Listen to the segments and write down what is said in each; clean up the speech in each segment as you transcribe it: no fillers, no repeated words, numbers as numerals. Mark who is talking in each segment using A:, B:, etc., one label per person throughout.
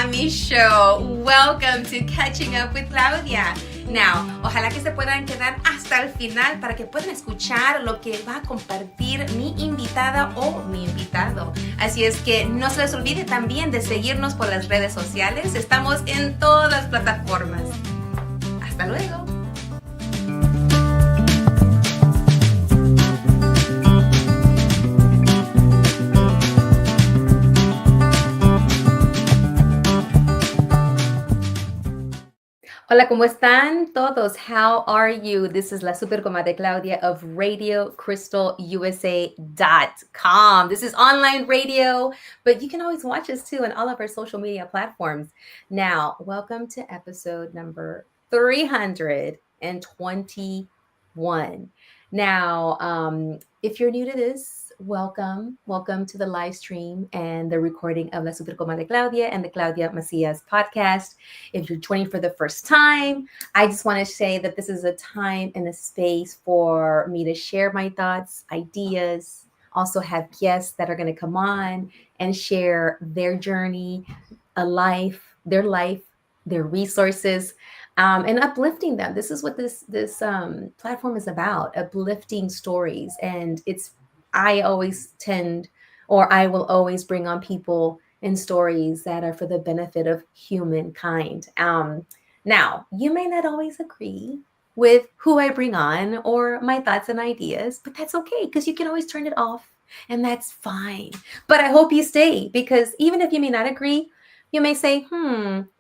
A: Mami Show. Welcome to Catching Up with Claudia. Now, ojalá que se puedan quedar hasta el final para que puedan escuchar lo que va a compartir mi invitada o mi invitado. Así es que no se les olvide también de seguirnos por las redes sociales. Estamos en todas las plataformas. Hasta luego. Hola, ¿cómo están todos? How are you? This is la super comadre Claudia of RadioCrystalUSA.com. This is online radio, but you can always watch us too on all of our social media platforms. Now, welcome to episode number 321. Now, if you're new to this, welcome to the live stream and the recording of La Super Comadre Claudia and the Claudia Macias podcast. If you're joining for the first time, I just want to say that this is a time and a space for me to share my thoughts, ideas, also have guests that are going to come on and share their journey, their resources, and uplifting them. This is what this platform is about, uplifting stories. And I will always bring on people and stories that are for the benefit of humankind. Now, you may not always agree with who I bring on or my thoughts and ideas, but that's okay because you can always turn it off and that's fine. But I hope you stay because even if you may not agree, you may say,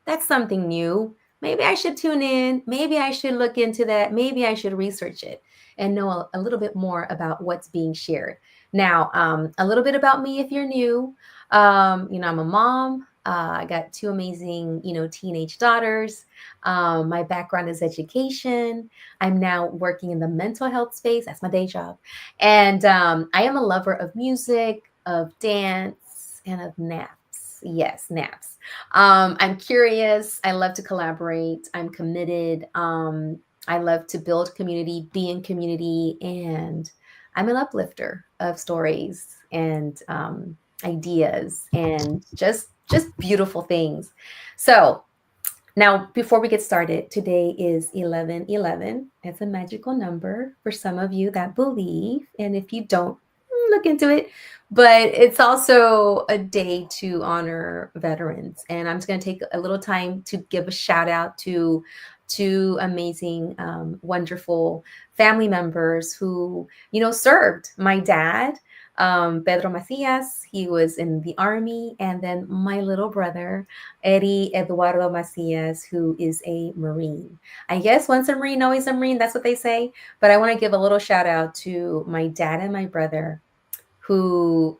A: that's something new. Maybe I should tune in. Maybe I should look into that. Maybe I should research it and know a little bit more about what's being shared. Now, a little bit about me if you're new. I'm a mom. I got two amazing, teenage daughters. My background is education. I'm now working in the mental health space. That's my day job. And I am a lover of music, of dance, and of naps. Yes, naps. I'm curious. I love to collaborate. I'm committed. I love to build community, be in community, and I'm an uplifter of stories and ideas and just beautiful things. So now, before we get started, today is 11/11. It's a magical number for some of you that believe, and if you don't, look into it. But it's also a day to honor veterans, and I'm just going to take a little time to give a shout out to two amazing, wonderful family members who, served. My dad, Pedro Macias, he was in the Army, and then my little brother, Eddie Eduardo Macias, who is a Marine. I guess once a Marine, always a Marine. That's what they say. But I want to give a little shout out to my dad and my brother who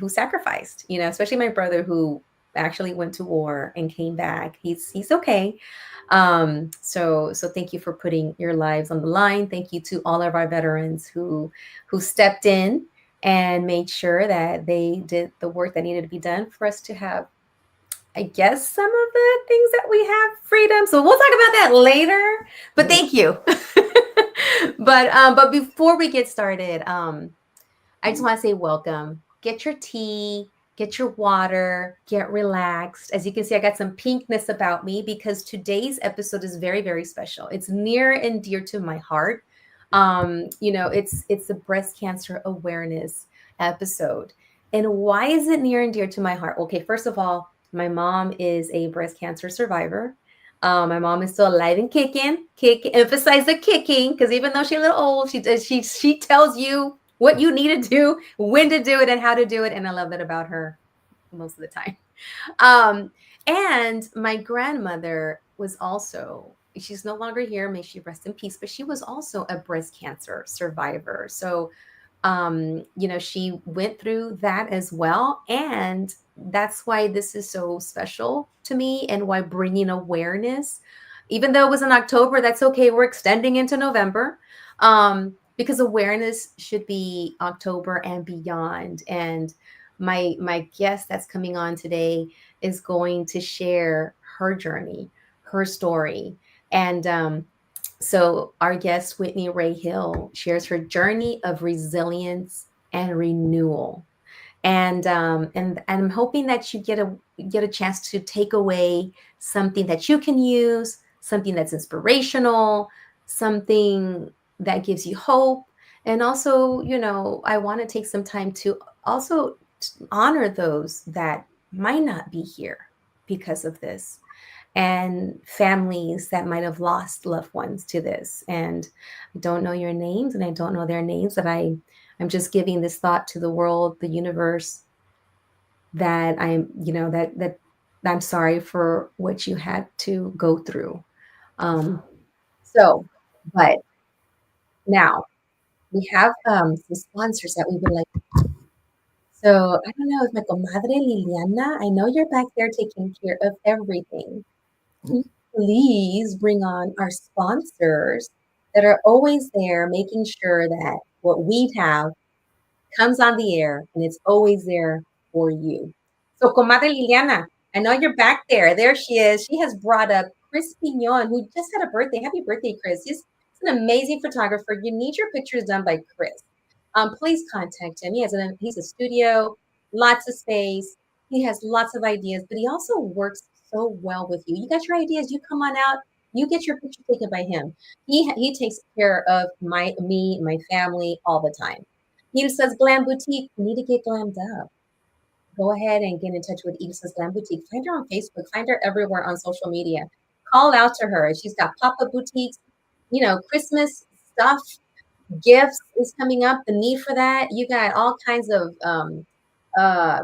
A: sacrificed, especially my brother who actually went to war and came back. He's okay. So thank you for putting your lives on the line. Thank you to all of our veterans who stepped in and made sure that they did the work that needed to be done for us to have, I guess, some of the things that we have freedom. So we'll talk about that later, but thank you. But before we get started, I just want to say welcome. Get your tea, get your water, get relaxed. As you can see, I got some pinkness about me because today's episode is very, very special. It's near and dear to my heart. It's the breast cancer awareness episode. And why is it near and dear to my heart? Okay, first of all, my mom is a breast cancer survivor. My mom is still alive and kicking. Emphasize the kicking, because even though she's a little old, she tells you what you need to do, when to do it, and how to do it. And I love that about her most of the time. And my grandmother was also, she's no longer here, may she rest in peace, but she was also a breast cancer survivor. So, she went through that as well. And that's why this is so special to me and why bringing awareness, even though it was in October, that's okay. We're extending into November. Because awareness should be October and beyond. And my guest that's coming on today is going to share her journey, her story. And so our guest, Whitney Ray Hill, shares her journey of resilience and renewal. And I'm hoping that you get a chance to take away something that you can use, something that's inspirational, something that gives you hope. And also, I want to take some time to also honor those that might not be here because of this, and families that might have lost loved ones to this. And I don't know your names and I don't know their names, but I'm just giving this thought to the world, the universe, that that I'm sorry for what you had to go through. Um, so, but now we have some sponsors that we would like. So I don't know if my comadre Liliana, I know you're back there taking care of everything. Can you please bring on our sponsors that are always there, making sure that what we have comes on the air and it's always there for you. So, Comadre Liliana, I know you're back there. There she is. She has brought up Chris Pignon, who just had a birthday. Happy birthday, Chris. He's an amazing photographer. You need your pictures done by Chris. Please contact him. He's a studio, lots of space. He has lots of ideas, but he also works so well with you. You got your ideas, you come on out, you get your picture taken by him. He takes care of my family all the time. Ilsa's Glam Boutique. You need to get glammed up. Go ahead and get in touch with Ilsa's Glam Boutique. Find her on Facebook. Find her everywhere on social media. Call out to her. She's got pop-up boutiques, Christmas stuff, gifts is coming up. The need for that. You got all kinds of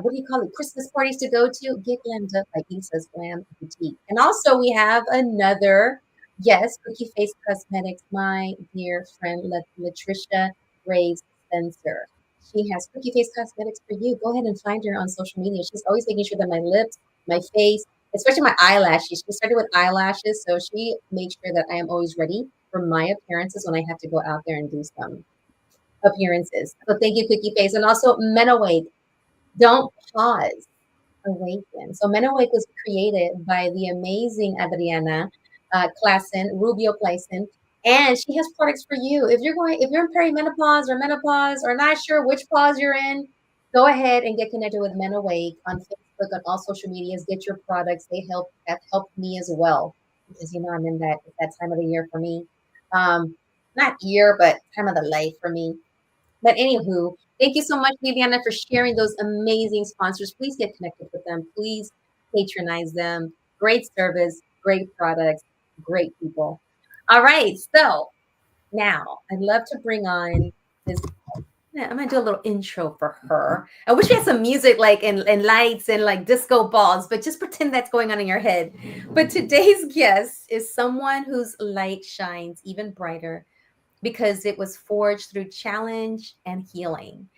A: what do you call it? Christmas parties to go to. Get glammed up by Ilsa's Glam Boutique. And also we have another, yes, Cookie Face Cosmetics, my dear friend Latricia Grace Spencer. She has Cookie Face Cosmetics for you. Go ahead and find her on social media. She's always making sure that my lips, my face, especially my eyelashes. She started with eyelashes, so she makes sure that I am always ready for my appearances when I have to go out there and do some appearances. So thank you, Cookie Face. And also Men Awake. Don't pause, awaken. So Men Awake was created by the amazing Adriana Rubio Classen, and she has products for you. If you're in perimenopause or menopause or not sure which pause you're in, go ahead and get connected with Men Awake on Facebook, on all social medias. Get your products. Have helped me as well, because I'm in that time of the year for me. Not year, but time of the life for me. But anywho, thank you so much, Viviana, for sharing those amazing sponsors. Please get connected with them. Please patronize them. Great service, great products, great people. All right. So now I'd love to bring on this. Yeah, I'm gonna do a little intro for her. I wish we had some music like and lights and like disco balls, but just pretend that's going on in your head. But today's guest is someone whose light shines even brighter because it was forged through challenge and healing.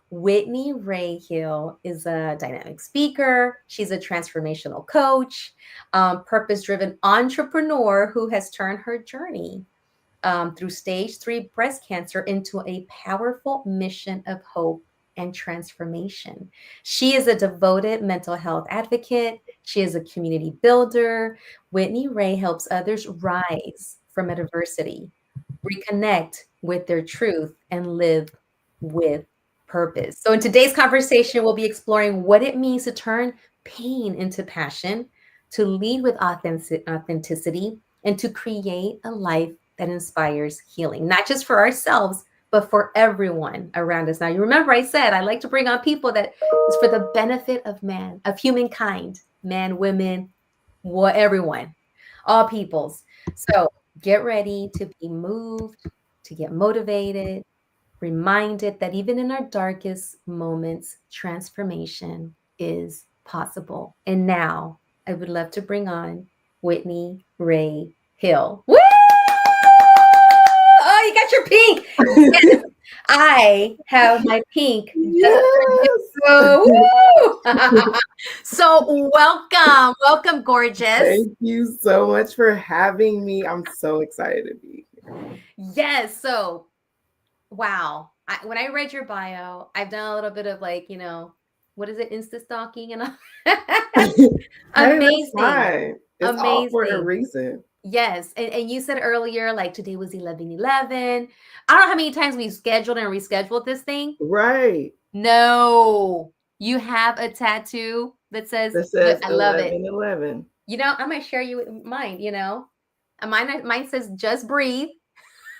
A: Whitney Ray Hill is a dynamic speaker. She's a transformational coach, purpose driven entrepreneur who has turned her journey through stage 3 breast cancer into a powerful mission of hope and transformation. She is a devoted mental health advocate. She is a community builder. Whitney Ray helps others rise from adversity, reconnect with their truth, and live with purpose. So, in today's conversation, we'll be exploring what it means to turn pain into passion, to lead with authenticity, and to create a life that inspires healing, not just for ourselves, but for everyone around us. Now, you remember I said I like to bring on people that is for the benefit of man, of humankind, man, women, everyone, all peoples. So, get ready to be moved, to get motivated, reminded that even in our darkest moments, transformation is possible. And now I would love to bring on Whitney Ray Hill. Woo! Oh, you got your pink. Yes, I have my pink.
B: Yes.
A: So welcome, gorgeous.
B: Thank you so much for having me. I'm so excited to be here.
A: Yes. So, wow. When I read your bio, I've done a little bit of what is it, Insta stalking and all.
B: Hey, that's
A: Amazing.
B: fine. It's all for a
A: Amazing.
B: reason.
A: Yes. And you said earlier, like today was 11/11. I don't know how many times we've scheduled and rescheduled this thing.
B: Right.
A: No. You have a tattoo that says,
B: That says
A: I love it.
B: 1111.
A: I'm gonna share you mine. Mine says just breathe,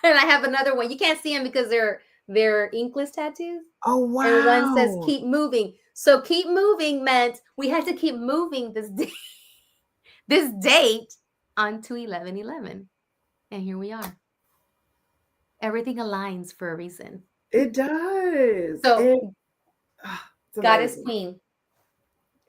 A: and I have another one. You can't see them because they're inkless tattoos,
B: Oh,
A: and one says
B: wow.
A: keep moving. So keep moving meant we had to keep moving this day, this date onto 11/11, and here we are. Everything aligns for a reason.
B: It does.
A: So,
B: It's
A: Goddess
B: amazing.
A: Queen,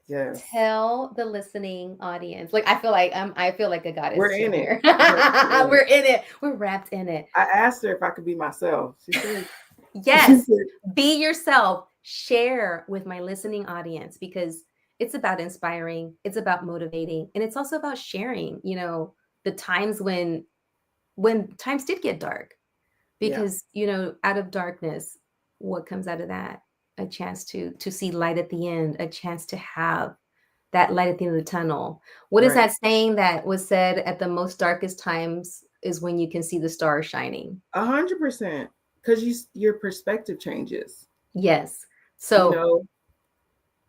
B: Yes.
A: tell the listening audience. Like I feel like a
B: We're
A: goddess
B: in it.
A: here.
B: We're in it.
A: We're in it. We're wrapped in it.
B: I asked her if I could be myself. She said, she
A: Yes,
B: said,
A: be yourself. Share with my listening audience because it's about inspiring, it's about motivating, and it's also about sharing, the times when times did get dark.
B: yeah,
A: Because, out of darkness, what comes out of that? A chance to see light at the end, a chance to have that light at the end of the tunnel. What is
B: right.
A: that saying that was said at the most darkest times is when you can see the stars shining?
B: 100%. Because your perspective changes.
A: Yes.
B: You
A: So
B: know,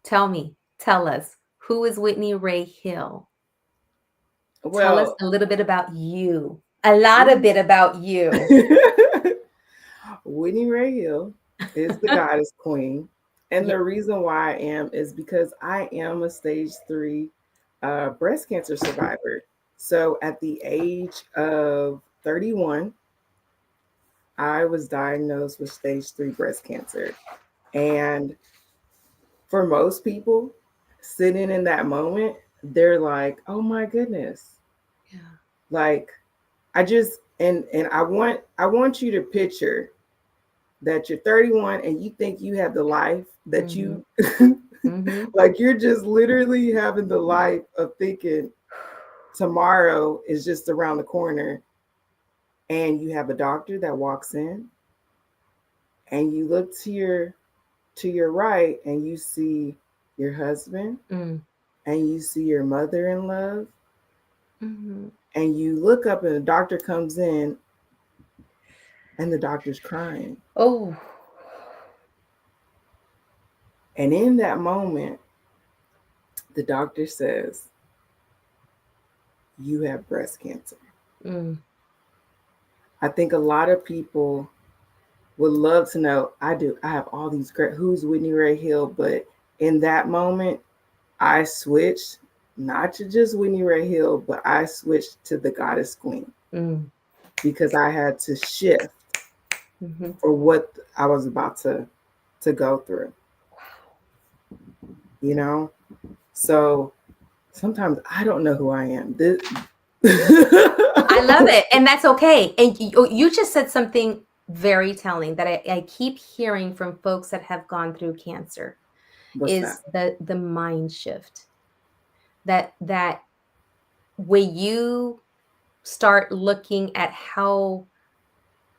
A: tell us, who is Whitney Ray Hill? Tell us
B: well,
A: a little bit about you. A lot of
B: Whitney,
A: bit about you.
B: Whitney Ray Hill is the goddess queen. And
A: Yeah.
B: the reason why I am is because I am a stage 3 breast cancer survivor. So at the age of 31, I was diagnosed with stage 3 breast cancer. And for most people, sitting in that moment, they're like, "Oh my goodness."
A: Yeah.
B: Like I just and I want you to picture that you're 31 and you think you have the life that
A: Mm-hmm.
B: you
A: Mm-hmm.
B: like you're just literally having the life of thinking tomorrow is just around the corner, and you have a doctor that walks in and you look to your right and you see your husband
A: Mm.
B: and you see your mother in love,
A: Mm-hmm.
B: and you look up and the doctor comes in and the doctor's crying.
A: Oh.
B: And in that moment, the doctor says, "You have breast cancer."
A: Mm.
B: I think a lot of people would love to know. I do. I have all these great. Who's Whitney Ray Hill? But in that moment, I switched not to just Whitney Ray Hill, but I switched to the Goddess Queen
A: Mm.
B: because I had to shift
A: Mm-hmm.
B: for what I was about to go through. You know, so sometimes I don't know who I am. This.
A: I love it. And that's okay. And you just said something very telling that I keep hearing from folks that have gone through cancer
B: What's that?
A: is the mind shift. That when you start looking at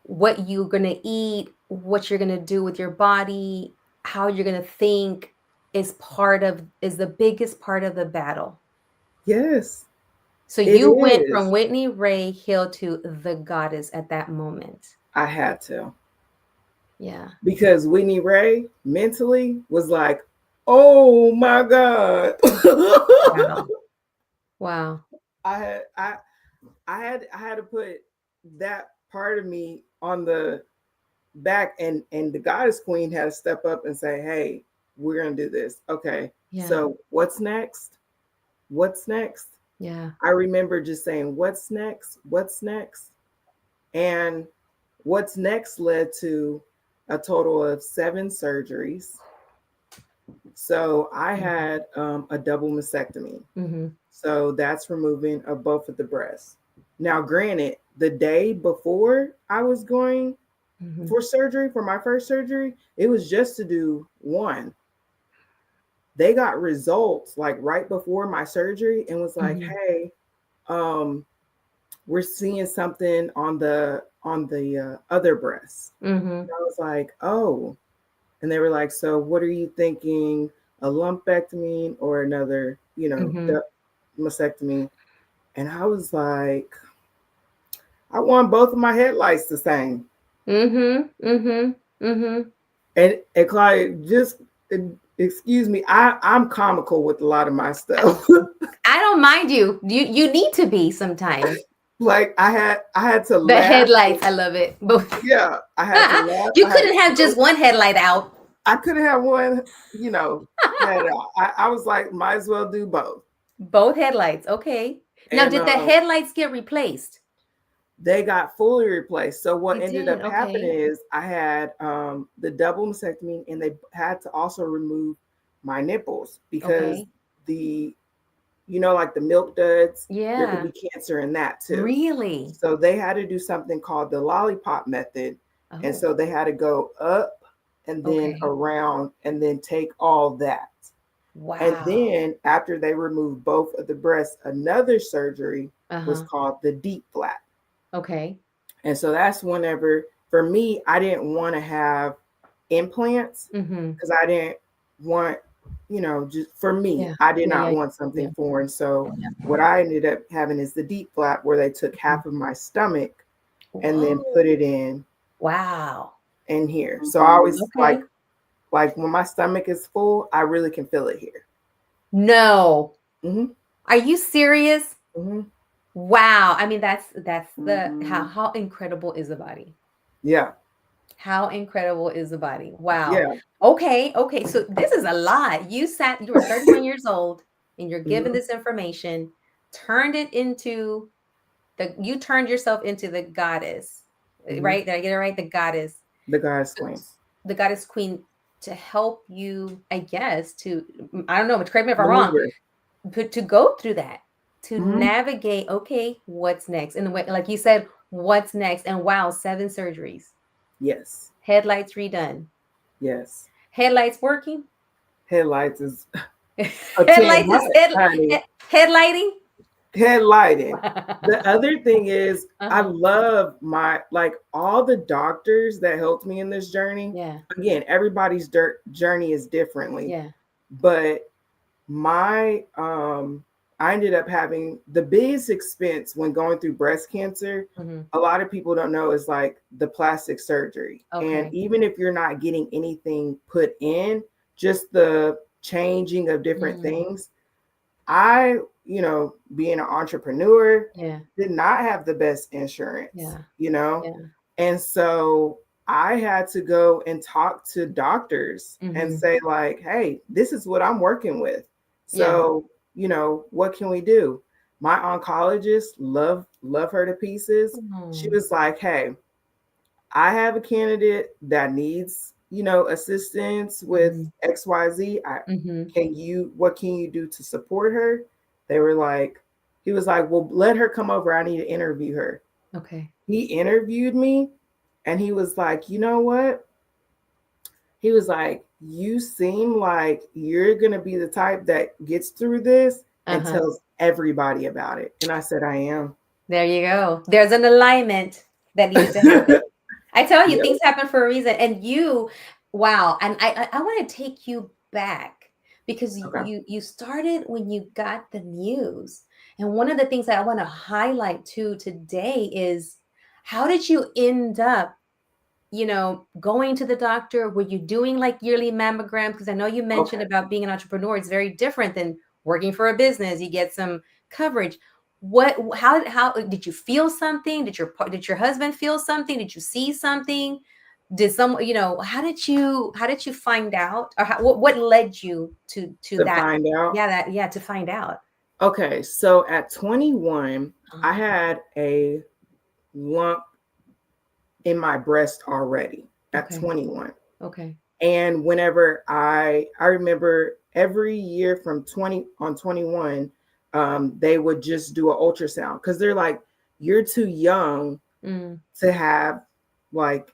A: what you're going to eat, what you're going to do with your body, how you're going to think is the biggest part of the battle.
B: Yes,
A: So
B: it
A: you went
B: is.
A: from Whitney Ray Hill to the goddess at that moment.
B: I had to.
A: Yeah.
B: Because Whitney Ray mentally was like, "Oh my God."
A: Wow. Wow.
B: I had I had to put that part of me on the back, and the goddess queen had to step up and say, "Hey, we're gonna do this. Okay.
A: Yeah.
B: So what's next? What's next?"
A: Yeah.
B: I remember just saying, "What's next? What's next?" And what's next led to a total of 7 surgeries. So I had a double mastectomy.
A: Mm-hmm.
B: So that's removing of both of the breasts. Now, granted, the day before I was going
A: Mm-hmm.
B: for surgery, for my first surgery, it was just to do one. They got results like right before my surgery and was like,
A: Mm-hmm.
B: "Hey, um, we're seeing something on the other breast."
A: Mm-hmm.
B: And I was like, "Oh." And they were like, "So what are you thinking? A lumpectomy or another,
A: Mm-hmm.
B: mastectomy?" And I was like, "I want both of my headlights the same."
A: Mm-hmm. Mm-hmm. Mm-hmm.
B: And Clyde, just excuse me, I'm comical with a lot of my stuff.
A: I don't mind you. You need to be sometimes.
B: Like I had to
A: The
B: laugh.
A: headlights, I love it. Both.
B: Yeah, I had to laugh.
A: You
B: I had to
A: couldn't have just
B: joke.
A: one headlight out.
B: I couldn't have one, head out. I was like, might as well do both.
A: Both headlights. Okay. Now,
B: And
A: did the headlights get replaced?
B: they got fully replaced. So what
A: They
B: ended up
A: did.
B: happening
A: Okay.
B: is I had the double mastectomy, and they had to also remove my nipples because
A: Okay.
B: the like the milk duds, there could
A: Yeah.
B: be cancer in that too.
A: Really?
B: So they had to do something called the lollipop method. And
A: Oh,
B: so they had to go up and then
A: okay.
B: around and then take all that. And
A: Wow.
B: then after they removed both of the breasts, another surgery was
A: Uh-huh.
B: called the deep flap.
A: Okay.
B: And so that's whenever, for me, I didn't want to have implants
A: Mm-hmm.
B: because I didn't want, just for me,
A: Yeah.
B: I did
A: Yeah.
B: not
A: Yeah.
B: want
A: Yeah.
B: something foreign. So
A: Yeah.
B: what I ended up having is the deep flap where they took
A: Mhm.
B: half of my stomach and then
A: Whoa.
B: put it
A: Wow.
B: in here. So I always
A: Okay.
B: like when my stomach is full, I really can feel it here.
A: No.
B: Hmm.
A: Are you serious?
B: Hmm.
A: Wow. I mean, that's the how incredible is the body?
B: Yeah.
A: How incredible is the body? Wow.
B: Yeah.
A: Okay. Okay. So this is a lot. You were 31 years old and you're given
B: Hmm.
A: this information, turned it into you turned yourself into the goddess,
B: Hmm.
A: right? Did I get it right? The goddess,
B: The God's queen.
A: the goddess queen to help you, I guess, I don't know, but correct me if I'm wrong,
B: Maneuver.
A: but to go through that, to
B: Hmm.
A: navigate, okay, what's next? And the way, like you said, what's next? And wow, 7 surgeries,
B: Yes.
A: headlights redone,
B: Yes.
A: headlights working,
B: Headlights is a 10
A: headlights is
B: months, honey.
A: headlighting.
B: Headlighting. The other thing is, I
A: Uh-huh.
B: love my like all the doctors that helped me in this journey.
A: Yeah.
B: Again, everybody's journey is differently,
A: Yeah.
B: but my I ended up having the biggest expense when going through breast cancer.
A: Hmm.
B: A lot of people don't know is like the plastic surgery. And
A: Okay.
B: even if you're not getting anything put in, just the changing of different
A: Mm.
B: things. I, being an entrepreneur,
A: Yeah.
B: did not have the best insurance,
A: Yeah. Yeah.
B: and so I had to go and talk to doctors and
A: Hmm.
B: say, like, hey, this is what I'm working with.
A: Yeah.
B: So, what can we do? My oncologist, love her to pieces. She
A: Mm.
B: was like, hey, I have a candidate that needs, assistance with
A: Hmm.
B: XYZ.
A: Hmm.
B: What can you do to support her? They were like, he was like, well, let her come over. I need to interview her.
A: Okay.
B: He interviewed me and he was like, you know what? He was like, you seem like you're going to be the type that gets through this and
A: Uh-huh.
B: tells everybody about it. And I said, I am.
A: There you go. There's an alignment that needed to happen. I tell you,
B: Yep.
A: things happen for a reason. And wow. And I want to take you back because
B: Okay.
A: you started when you got the news. And one of the things that I want to highlight too today is how did you end up, going to the doctor? Were you doing like yearly mammograms? Because I know you mentioned
B: Okay.
A: about being an entrepreneur. It's very different than working for a business. You get some coverage. How did you feel something? Did your husband feel something? Did you see something? Did someone, how did you find out? Or what led you to
B: To
A: that?
B: find out.
A: Yeah, to find out.
B: Okay. So at 21, I
A: Uh,
B: had a lump in my breast already at
A: okay.
B: 21.
A: Okay.
B: And whenever I remember every year from 20 on 21, they would just do an ultrasound because they're like, you're too young
A: Mm,
B: to have like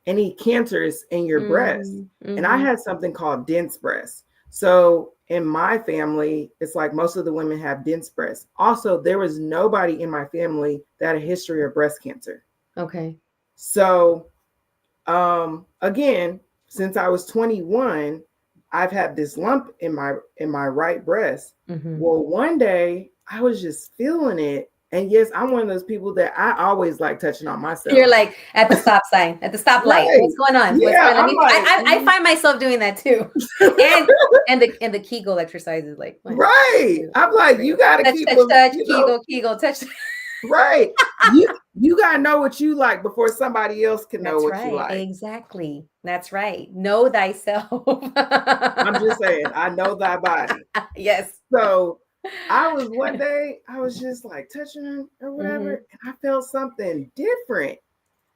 B: any cancers in your breast.
A: mm,
B: And I
A: mm-hmm.
B: had something called dense breast. So in my family, it's like most of the women have dense breasts. Also, there was nobody in my family that had a history of breast cancer.
A: Okay.
B: So again, since I was 21, I've had this lump in my right breast.
A: Mm-hmm.
B: Well, one day I was just feeling it And yes, I'm one of those people that I always like touching on
A: You're
B: myself.
A: like at the stop sign, at the stoplight.
B: Right.
A: What's going on? What's
B: Yeah.
A: going on? Let
B: I'm
A: me.
B: like,
A: I find myself doing that too, and and the Kegel exercises, like 1,
B: right.
A: 2,
B: I'm like,
A: 3.
B: you gotta
A: Touch,
B: keep
A: touch,
B: a,
A: touch.
B: you know,
A: Kegel, touch.
B: right. You gotta know what you like before somebody else can know
A: That's
B: what you
A: right.
B: like.
A: Exactly. That's right. Know thyself.
B: I'm just saying, I know thy body.
A: Yes.
B: So I was one day, I was just like touching her or whatever,
A: Hmm.
B: and I felt something different.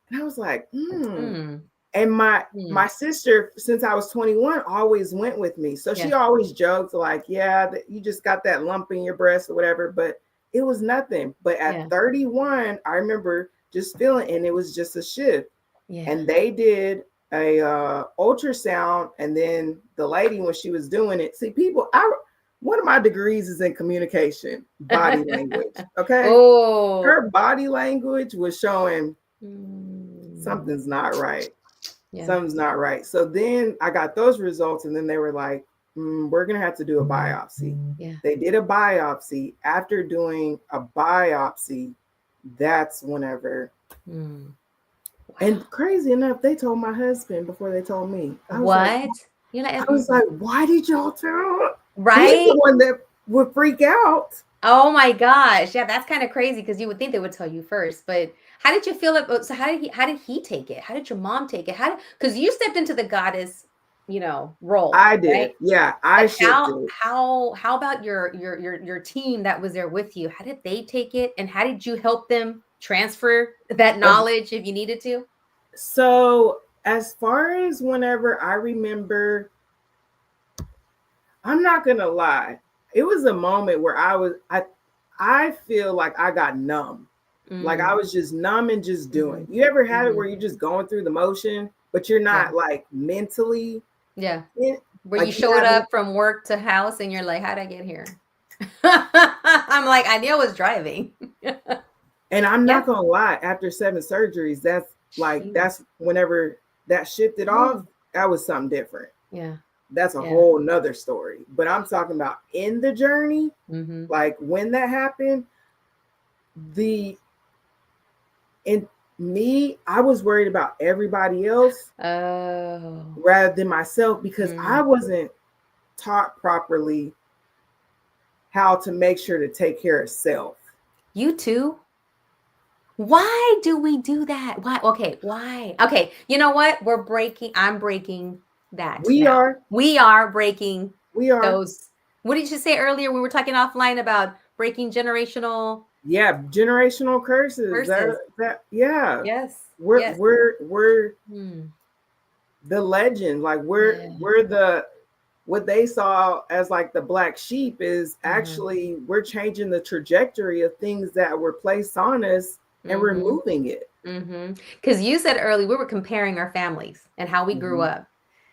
B: And I was like, hmm.
A: Mm.
B: And my
A: Mm.
B: sister, since I was 21, always went with me. So she
A: Yeah.
B: always joked like, yeah, you just got that lump in your breast or whatever. But it was nothing. But at
A: Yeah.
B: 31, I remember just feeling, and it was just a shift.
A: Yeah.
B: And they did a ultrasound, and then the lady, when she was doing it, see, people, I one of my degrees is in communication, body language. Okay.
A: Oh.
B: Her body language was showing
A: Mm.
B: something's not right.
A: Yeah.
B: Something's not right. So then I got those results, and then they were like, we're going to have to do a biopsy.
A: Yeah.
B: They did a biopsy. After doing a biopsy, that's whenever.
A: Mm.
B: And
A: Wow.
B: crazy enough, they told my husband before they told me.
A: What? You're
B: I
A: like,
B: was like, why did y'all tell? He's the
A: right?
B: one that would freak out.
A: Oh my gosh. Yeah, that's kind of crazy because you would think they would tell you first. But how did you feel about so how did he take it? How did your mom take it? How did because you stepped into the goddess, role,
B: I
A: right?
B: did. Yeah, I
A: But
B: shifted it.
A: how about your team that was there with you? How did they take it? And how did you help them transfer that knowledge if you needed to?
B: So, as far as whenever I remember, I'm not gonna lie, it was a moment where I feel like I got numb. Like I
A: Mm,
B: was just numb and just doing.
A: mhm,
B: You ever have it
A: mhm.
B: where you're just going through the motion, but you're
A: Yeah,
B: not like mentally
A: yeah.
B: in,
A: Where you
B: like you
A: showed
B: haven't.
A: up from work to house and you're like, how'd I get here? I'm like, I knew I was driving.
B: And I'm
A: Yeah.
B: not gonna lie, after 7 surgeries,
A: Shoot.
B: that's whenever that shifted off,
A: Ooh.
B: that was something different.
A: Yeah.
B: That's a
A: Yeah.
B: whole nother story. But I'm talking about in the journey,
A: Mhm.
B: like when that happened, the in me, I was worried about everybody else
A: Oh.
B: rather than myself because I
A: Mm.
B: wasn't taught properly how to make sure to take care of self.
A: You too? Why do we do that? Why? Okay, why? Okay, you know what? I'm breaking that
B: We
A: now.
B: are,
A: We are breaking
B: we are,
A: those. What did you say earlier? We were talking offline about breaking generational
B: yeah, generational curses.
A: curses.
B: Yeah.
A: Yes.
B: We're
A: Yes.
B: we're we're
A: Hmm.
B: the legend. Like
A: Yeah.
B: we're the what they saw as like the black sheep is
A: Uh-huh.
B: actually we're changing the trajectory of things that were placed on us and
A: Mm-hmm.
B: removing it.
A: Mm-hmm. Because you said earlier we were comparing our families and how we grew
B: Mhm.
A: up.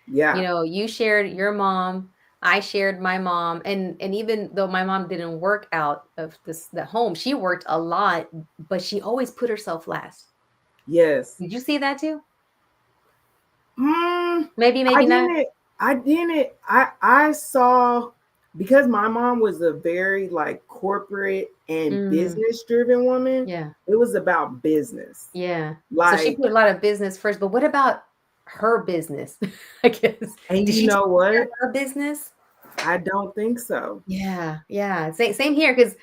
B: Yeah.
A: You shared your mom, I shared my mom, and even though my mom didn't work out of the home, she worked a lot, but she always put herself last.
B: Yes.
A: Did you see that too?
B: Mm,
A: Maybe,
B: I
A: maybe not.
B: didn't. I didn't. I saw because my mom was a very like corporate and
A: Mm,
B: business driven woman.
A: yeah,
B: It was about business.
A: yeah. So she
B: Like,
A: put a lot of business first, but what about her business? I guess.
B: and
A: Did
B: you
A: she take
B: know
A: care
B: what?
A: of her business?
B: I don't think so.
A: Yeah, yeah. Same here because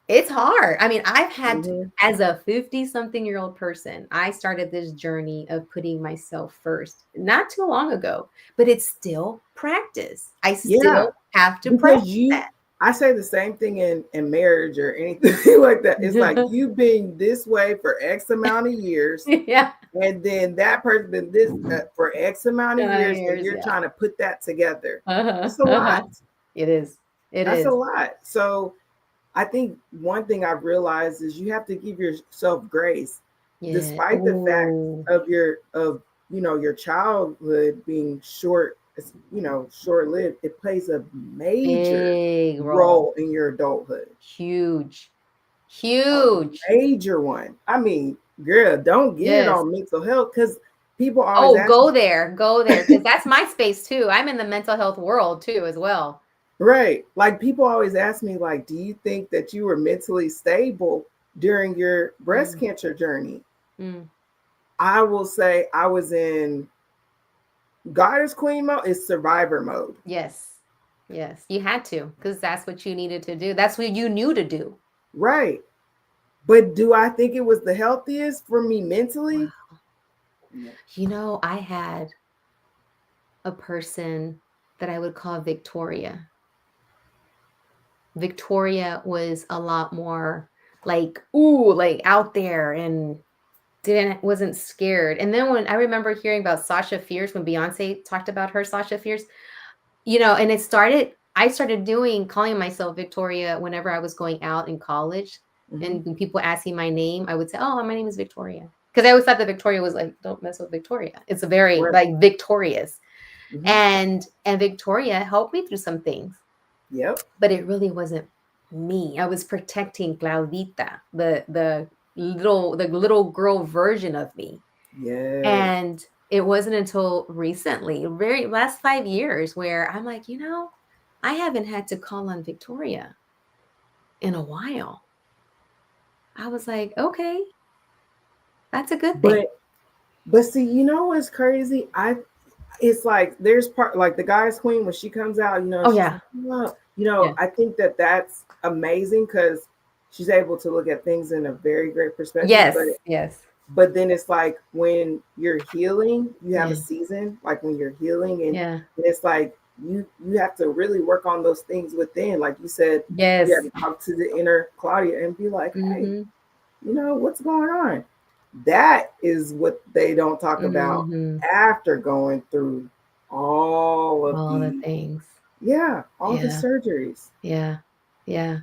A: it's hard. I mean, I've had to,
B: Hmm.
A: as a 50-something-year-old person, I started this journey of putting myself first not too long ago, but it's still practice. I
B: Yeah,
A: still have to
B: because
A: practice
B: I say the same thing in marriage or anything like that. It's like
A: that.
B: you being this way for X amount of years,
A: Yeah.
B: and then that person been this for X amount of years, and
A: Years,
B: you're
A: yeah.
B: trying to put that together.
A: Uh-huh.
B: That's a
A: Uh-huh.
B: lot.
A: It is. It
B: That's a
A: is.
B: lot. So I think one thing I've realized is you have to give yourself grace,
A: Yeah.
B: despite the fact
A: Ooh.
B: of your childhood being short lived. It plays a major
A: Big role.
B: role in your adulthood,
A: Huge.
B: a
A: Huge.
B: major one. I mean, girl, don't get it
A: Yes.
B: on mental health because people always
A: Oh,
B: ask me,
A: go there, because that's my space too. I'm in the mental health world too, as well.
B: right? Like people always ask me, like, do you think that you were mentally stable during your breast
A: Mm,
B: cancer journey?
A: mm.
B: I will say I was in goddess queen mode, is survivor mode.
A: Yes. Yes. You had to, because that's what you needed to do. That's what you knew to do.
B: Right. But do I think it was the healthiest for me mentally?
A: Wow.
B: No.
A: I had a person that I would call Victoria. Victoria was a lot more like, ooh, like out there and wasn't scared. And then when I remember hearing about Sasha Fierce, when Beyonce talked about her Sasha Fierce, and I started calling myself Victoria whenever I was going out in college.
B: Mm-hmm.
A: And when people asking my name, I would say, oh, my name is Victoria. Because I always thought that Victoria was like, don't mess with Victoria. It's a very
B: Right.
A: like victorious.
B: Mm-hmm.
A: And Victoria helped me through some things,
B: Yep.
A: but it really wasn't me. I was protecting Claudita, the little girl version of me.
B: Yes.
A: And it wasn't until recently, very last 5 years, where I'm like, I haven't had to call on Victoria in a while. I was like, okay, that's a good thing.
B: But see, you know what's crazy? It's like there's part like the guy's queen when she comes out,
A: Oh
B: she's
A: yeah.
B: like, "Wow."
A: Yeah.
B: I think that that's amazing because she's able to look at things in a very great perspective.
A: Yes. Yes.
B: But then it's like when you're healing, you have a
A: Yeah.
B: season like when you're healing, and
A: Yeah.
B: it's like you have to really work on those things within. Like you said, you have
A: Yes.
B: to talk to the inner Claudia and be like, hey,
A: Mm-hmm.
B: what's going on? That is what they don't talk about
A: Mm-hmm.
B: after going through all of
A: All the things.
B: all the
A: Yeah.
B: surgeries.
A: Yeah. Yeah.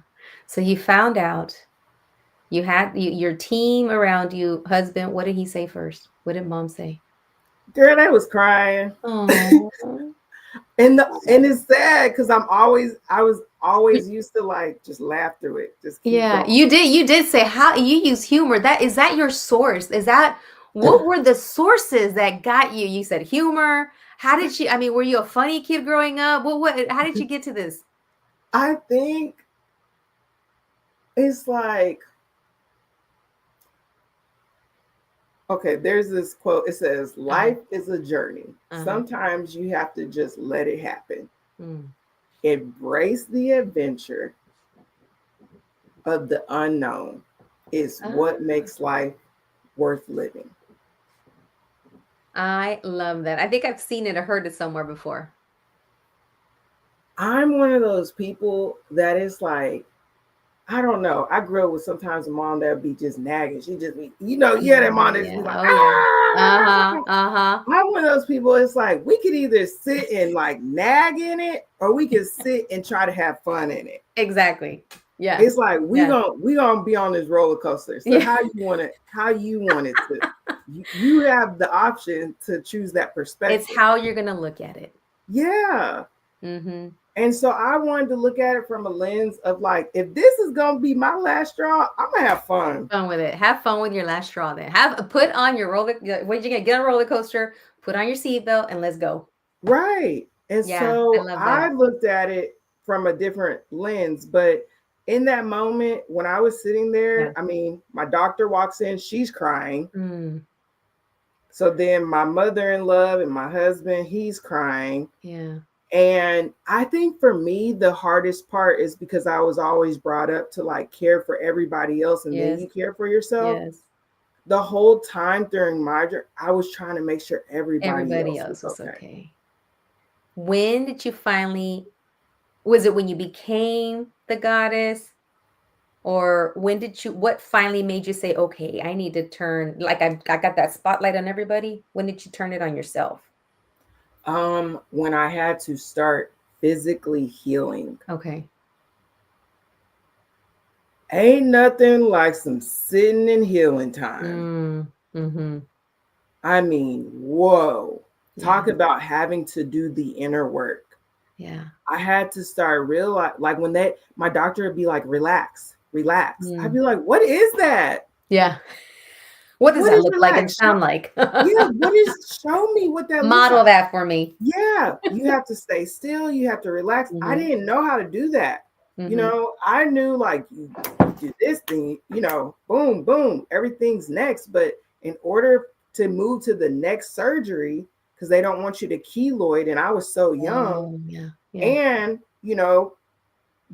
A: So you found out you had your team around you, husband. What did he say first? What did mom say?
B: Girl, I was crying.
A: Oh.
B: And it's sad because I was always used to like just laugh through it, just keep
A: Yeah,
B: going.
A: you did say how you use humor. Is that your source? Is that what were the sources that got you? You said humor. How did you, I mean, were you a funny kid growing up? What how did you get to this?
B: I think it's like, okay, there's this quote. It says,
A: Uh-huh.
B: life is a journey.
A: Uh-huh.
B: Sometimes you have to just let it happen.
A: Mm.
B: Embrace the adventure of the unknown is what
A: Ah,
B: makes life worth living.
A: I love that. I think I've seen it or heard it somewhere before.
B: I'm one of those people that is like, I don't know. I grew up with sometimes a mom that would be just nagging. She just be, you had that
A: Oh
B: mom that just be
A: yeah.
B: like,
A: Oh yeah. Uh-huh.
B: ah.
A: Uh-huh.
B: I'm one of those people. It's like we could either sit and like nag in it, or we could sit and try to have fun in it.
A: Exactly. Yeah.
B: It's like
A: Yeah.
B: we gonna be on this roller coaster. So
A: Yeah.
B: how you want it to. You have the option to choose that
A: It's
B: perspective.
A: how you're gonna look at it.
B: Yeah.
A: Mm-hmm.
B: And so I wanted to look at it from a lens of like, if this is gonna be my last straw, I'm gonna have fun.
A: Fun with it. Have fun with your last straw then. Put on your roller when you get on a roller coaster, put on your seatbelt and let's go.
B: Right. And
A: Yeah, I
B: so
A: love that.
B: I looked at it from a different lens. But in that moment, when I was sitting there,
A: Yeah.
B: I mean, my doctor walks in, she's crying.
A: Mm,
B: So then my mother in love and my husband, he's crying.
A: yeah.
B: And I think for me, the hardest part is because I was always brought up to like care for everybody else and then
A: Yes.
B: you care for yourself.
A: Yes.
B: The whole time during my journey, I was trying to make sure everybody
A: Everybody
B: else was
A: else was
B: okay.
A: okay. When did you finally, was it when you became the goddess? Or what finally made you say, okay, I need to turn, like I got that spotlight on everybody? When did you turn it on yourself?
B: When I had to start physically healing.
A: Okay.
B: Ain't nothing like some sitting and healing time.
A: Mm, mm-hmm.
B: I mean, whoa.
A: Yeah.
B: Talk about having to do the inner work.
A: Yeah.
B: I had to start realize like when my doctor would be like, relax, relax. I'd
A: Mm.
B: be like, what is that?
A: Yeah. What does
B: What
A: that
B: is
A: look like and
B: relax?
A: sound like?
B: Yeah, show me what that looks
A: Model
B: like.
A: that for me.
B: Yeah, you have to stay still, you have to relax. I
A: Mhm.
B: didn't know how to do that.
A: Mm-hmm.
B: I knew like you do this thing, boom, boom, everything's next. But in order to move to the next surgery, because they don't want you to keloid, and I was so young,
A: Oh, yeah. Yeah.
B: and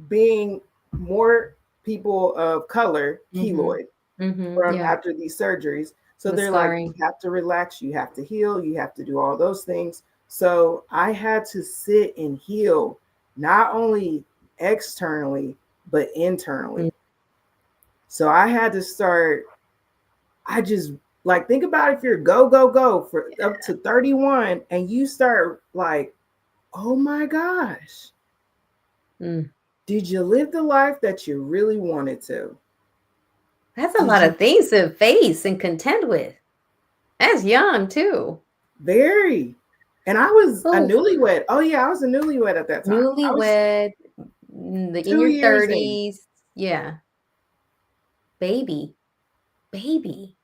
B: being more people of color
A: Mm-hmm.
B: keloid
A: Mm-hmm.
B: from
A: Yeah.
B: after these surgeries. So
A: The
B: they're like, you
A: scarring.
B: have to relax, you have to heal, you have to do all those things. So I had to sit and heal, not only externally, but internally. So I had to start, I just like think about if you're go, go, go for up to 31 and you start like, oh my gosh,
A: Mm.
B: did you live the life that you really wanted to?
A: That's a
B: Did
A: lot
B: you
A: of things to face and contend with. That's young too.
B: very? And I was a
A: Oh,
B: newlywed. Oh yeah, I was a newlywed at that time. I was
A: newlywed, in
B: two
A: your
B: years in.
A: 30s. Yeah. Baby. Baby.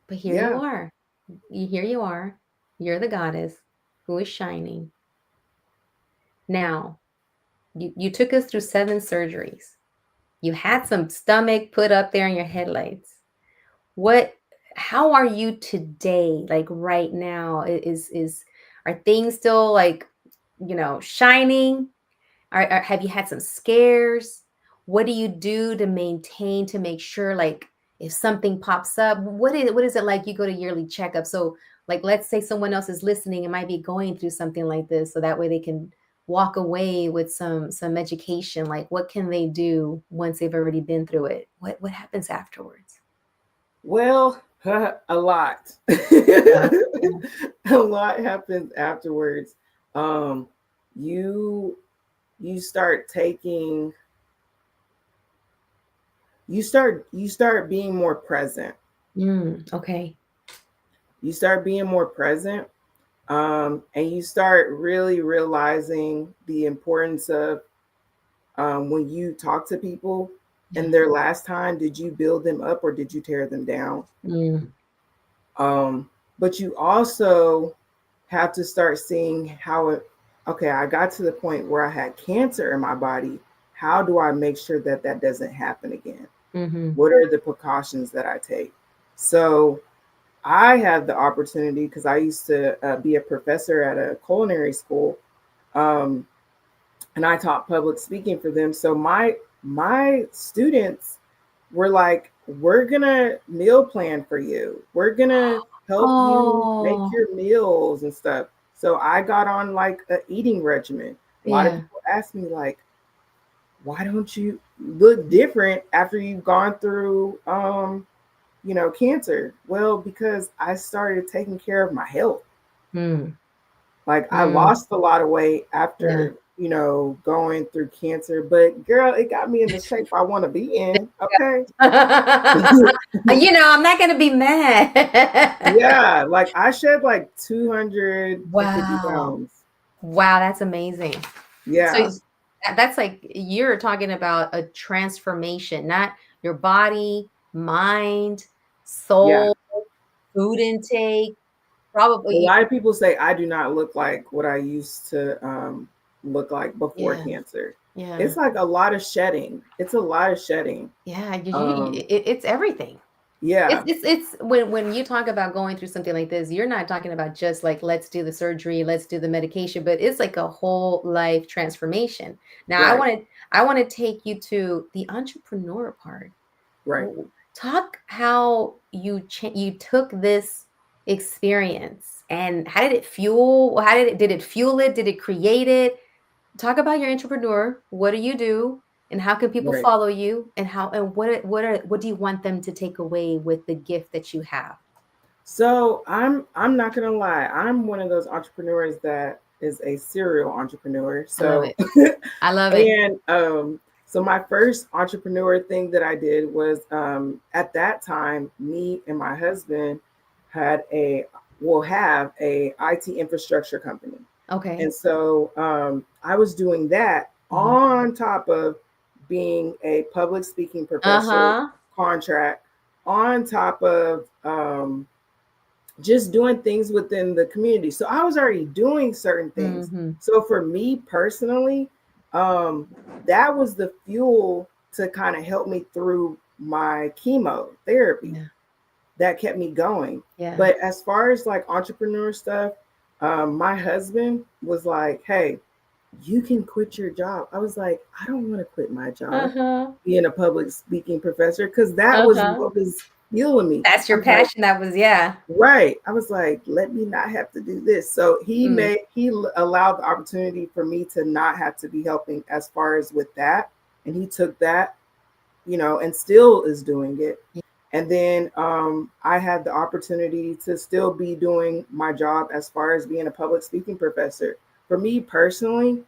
A: But here you
B: Yeah.
A: are. Here you are. You're the goddess who is shining. Now, you took us through 7 surgeries. You had some stomach put up there in your headlights. What how are you today? Like right now? Is are things still like, shining? Have you had some scares? What do you do to maintain to make sure, like, if something pops up, what is it like? You go to yearly checkup. So, like, let's say someone else is listening and might be going through something like this, so that way they can walk away with some education. Like, what can they do once they've already been through it? What happens afterwards?
B: Well, a lot.
A: Yeah.
B: A lot happens afterwards. Um, you you start taking you start being more present.
A: Okay.
B: You start being more present, and you start really realizing the importance of when you talk to people
A: Yeah.
B: and their last time, did you build them up or did you tear them down?
A: Mm.
B: Um, but you also have to start seeing how it, okay, I got to the point where I had cancer in my body. How do I make sure that that doesn't happen again?
A: Mm-hmm.
B: What are the precautions that I take? So I had the opportunity because I used to be a professor at a culinary school. Um, and I taught public speaking for them. So my students were like, "We're gonna meal plan for you. We're gonna help you make
A: Oh,
B: your meals and stuff." So I got on like a eating regimen. A lot of
A: yeah.
B: people ask me like, "Why don't you look different after you've gone through cancer?" Well, because I started taking care of my health.
A: Mm.
B: Like I
A: Mm.
B: lost a lot of weight
A: Yeah.
B: after, going through cancer, but girl, it got me in the shape I want to be in. Okay.
A: I'm not gonna be mad.
B: Yeah, like I shed like 250
A: Wow.
B: pounds.
A: Wow, that's amazing. So
B: Yeah.
A: that's like you're talking about a transformation, not your body, mind,
B: Yeah.
A: soul, food intake,
B: A
A: probably.
B: lot of people say I do not look like what I used to look like before
A: Yeah,
B: cancer.
A: yeah,
B: It's like a lot of shedding. It's a lot of shedding.
A: yeah.
B: Um,
A: It's everything. It's
B: yeah,
A: it's it's when you talk about going through something like this, you're not talking about just like let's do the surgery, let's do the medication, but it's like a whole life transformation. Now,
B: right,
A: I want to take you to the entrepreneur part.
B: right.
A: Talk how you took this experience and how did it fuel? How did it fuel it? Did it create it? Talk about your entrepreneur. What do you do? And how can people
B: Right.
A: follow you? And what do you want them to take away with the gift that you have?
B: So I'm not gonna lie. I'm one of those entrepreneurs that is a serial entrepreneur.
A: I love
B: So
A: it. I love it.
B: and so my first entrepreneur thing that I did was at that time, me and my husband had a will have a IT infrastructure company.
A: Okay.
B: And so I was doing that
A: Mhm.
B: on top of being a public speaking professor
A: Uh-huh.
B: contract, on top of just doing things within the community. So I was already doing certain things.
A: Mhm.
B: So for me personally, um, that was the fuel to kind of help me through my chemotherapy
A: Yeah.
B: that kept me going.
A: Yeah.
B: But as far as like entrepreneur stuff, my husband was like, "Hey, you can quit your job." I was like, "I don't want to quit my job,
A: Uh-huh.
B: being a public speaking professor," because that was
A: Uh-huh.
B: what was fueling me.
A: That's
B: I
A: your
B: was like,
A: passion. That was, yeah.
B: right. I was like, let me not have to do this. So
A: Mm.
B: allowed the opportunity for me to not have to be helping as far as with that. And he took that, and still is doing it.
A: Yeah.
B: And then I had the opportunity to still be doing my job as far as being a public speaking professor. For me personally,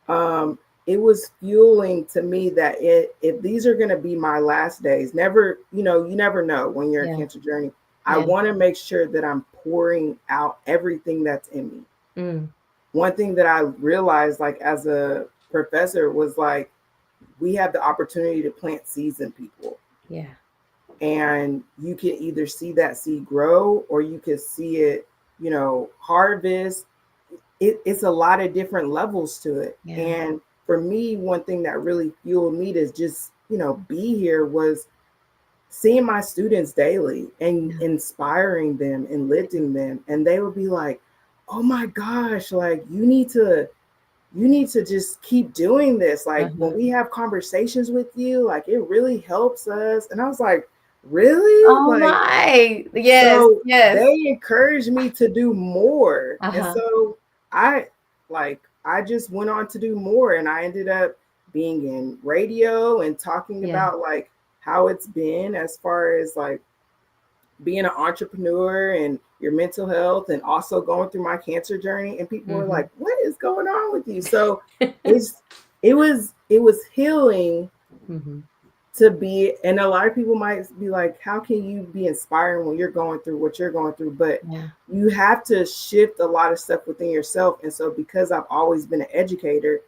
B: um, it was fueling to me that if these are going to be my last days, never, you never know when you're in a
A: Yeah.
B: cancer journey. I
A: Yeah.
B: want to make sure that I'm pouring out everything that's in me.
A: Mm.
B: One thing that I realized, like as a professor, was like we have the opportunity to plant seeds in people,
A: Yeah.
B: and you can either see that seed grow or you can see it, harvest. It's a lot of different levels to it.
A: Yeah.
B: And for me, one thing that really fueled me to just, be here was seeing my students daily and
A: Yeah.
B: inspiring them and lifting them. And they would be like, oh my gosh, like you need to just keep doing this. Like when
A: Uh-huh.
B: we have conversations with you, like it really helps us. And I was like, really?
A: Oh
B: Like,
A: my. Yes.
B: so
A: Yes.
B: they encouraged me to do more. And
A: Uh-huh.
B: so I I just went on to do more, and I ended up being in radio and talking
A: Yeah.
B: about like how it's been as far as like being an entrepreneur and your mental health and also going through my cancer journey. And people were
A: Mm-hmm.
B: like, what is going on with you? So it's it was healing
A: Mm-hmm.
B: to be, and a lot of people might be like, how can you be inspiring when you're going through what you're going through? But
A: Yeah.
B: you have to shift a lot of stuff within yourself. And so because I've always been an educator,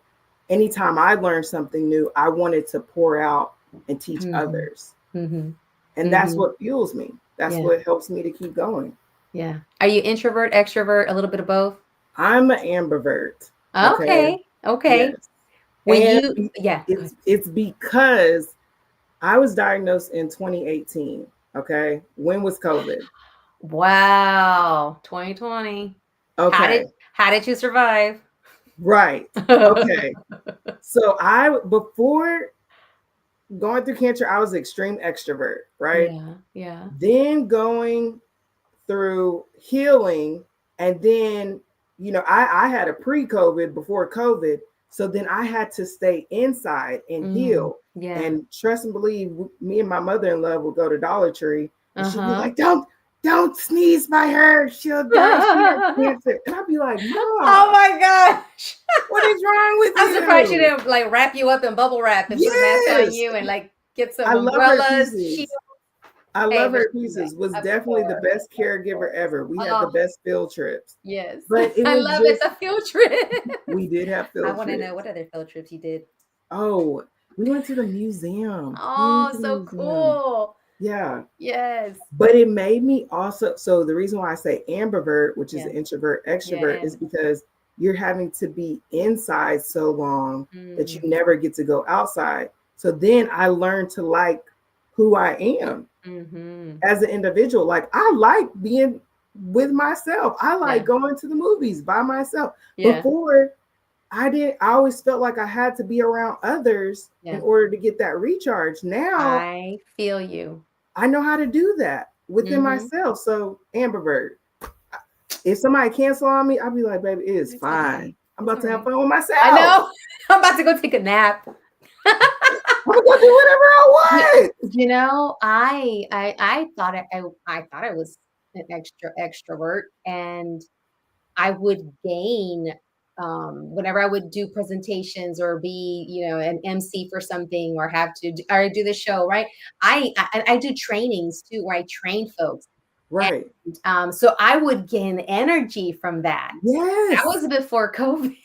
B: anytime I learned something new, I wanted to pour out and teach
A: Mm-hmm.
B: others.
A: Mm-hmm.
B: And that's
A: Mm-hmm.
B: what fuels me. That's
A: Yeah.
B: what helps me to keep going.
A: Yeah. Are you introvert, extrovert, a little bit of both?
B: I'm an ambivert. Okay.
A: Okay. Okay.
B: Yes.
A: When
B: And
A: you, yeah, go ahead.
B: it's because I was diagnosed in 2018. Okay. When was COVID?
A: Wow. 2020. How did
B: Okay.
A: how did you survive?
B: Right. Okay. So I before going through cancer, I was extreme extrovert, right?
A: Yeah. Yeah.
B: Then going through healing, and then I had a pre-COVID before COVID, so then I had to stay inside and
A: Mm.
B: heal.
A: Yeah.
B: And trust and believe, me and my mother-in-law would go to Dollar Tree, and she'd be
A: Uh-huh.
B: like, don't sneeze by her, she'll die, she has cancer. And I'd be like,
A: Oh
B: Mom,
A: my gosh.
B: what is wrong with
A: I'm surprised she
B: you?
A: didn't like wrap you up in bubble wrap and put a mask on
B: Yes,
A: you and like get
B: I
A: some
B: love her
A: umbrellas, shield.
B: pieces. I
A: Hey,
B: love
A: but
B: her
A: she's amazing.
B: pieces. Was
A: Of
B: definitely the
A: course.
B: best
A: Of
B: caregiver
A: course.
B: ever. We had the
A: Oh,
B: best field trips.
A: yes.
B: But it
A: I
B: was
A: love it.
B: just,
A: The field trip.
B: we did have
A: I
B: field
A: want to know
B: trips.
A: what other field trips you did.
B: Oh, we went to the museum. We went
A: Oh,
B: to the
A: so
B: museum.
A: cool.
B: Yeah.
A: Yes.
B: But it made me also, so the reason why I say ambivert, which is
A: Yeah.
B: an introvert
A: Yeah.
B: extrovert, is
A: And
B: because you're having to be inside so long that you
A: mm,
B: never get to go outside. So then I learned to like who I am
A: mm-hmm.
B: as an individual. Like I like being with myself. I like
A: Yeah.
B: going to the movies by myself.
A: Yeah.
B: Before I always felt like I had to be around others in
A: Yeah.
B: order to get that recharge. Now
A: I feel you.
B: I know how to do that within
A: Mm-hmm.
B: myself. So ambivert. If somebody cancel on me, I'll be like, baby, it is
A: It's
B: fine.
A: okay.
B: I'm
A: It's
B: about
A: all
B: to have
A: right.
B: fun with
A: I
B: myself.
A: know. I'm about to go take a nap.
B: I'm gonna go do whatever I
A: You,
B: want.
A: I thought I thought I was an extrovert, and I would gain whenever I would do presentations or be, an MC for something or have to or do the show, right? I do trainings too, where I train folks,
B: Right.
A: and so I would gain energy from that. That
B: Yes.
A: was before COVID.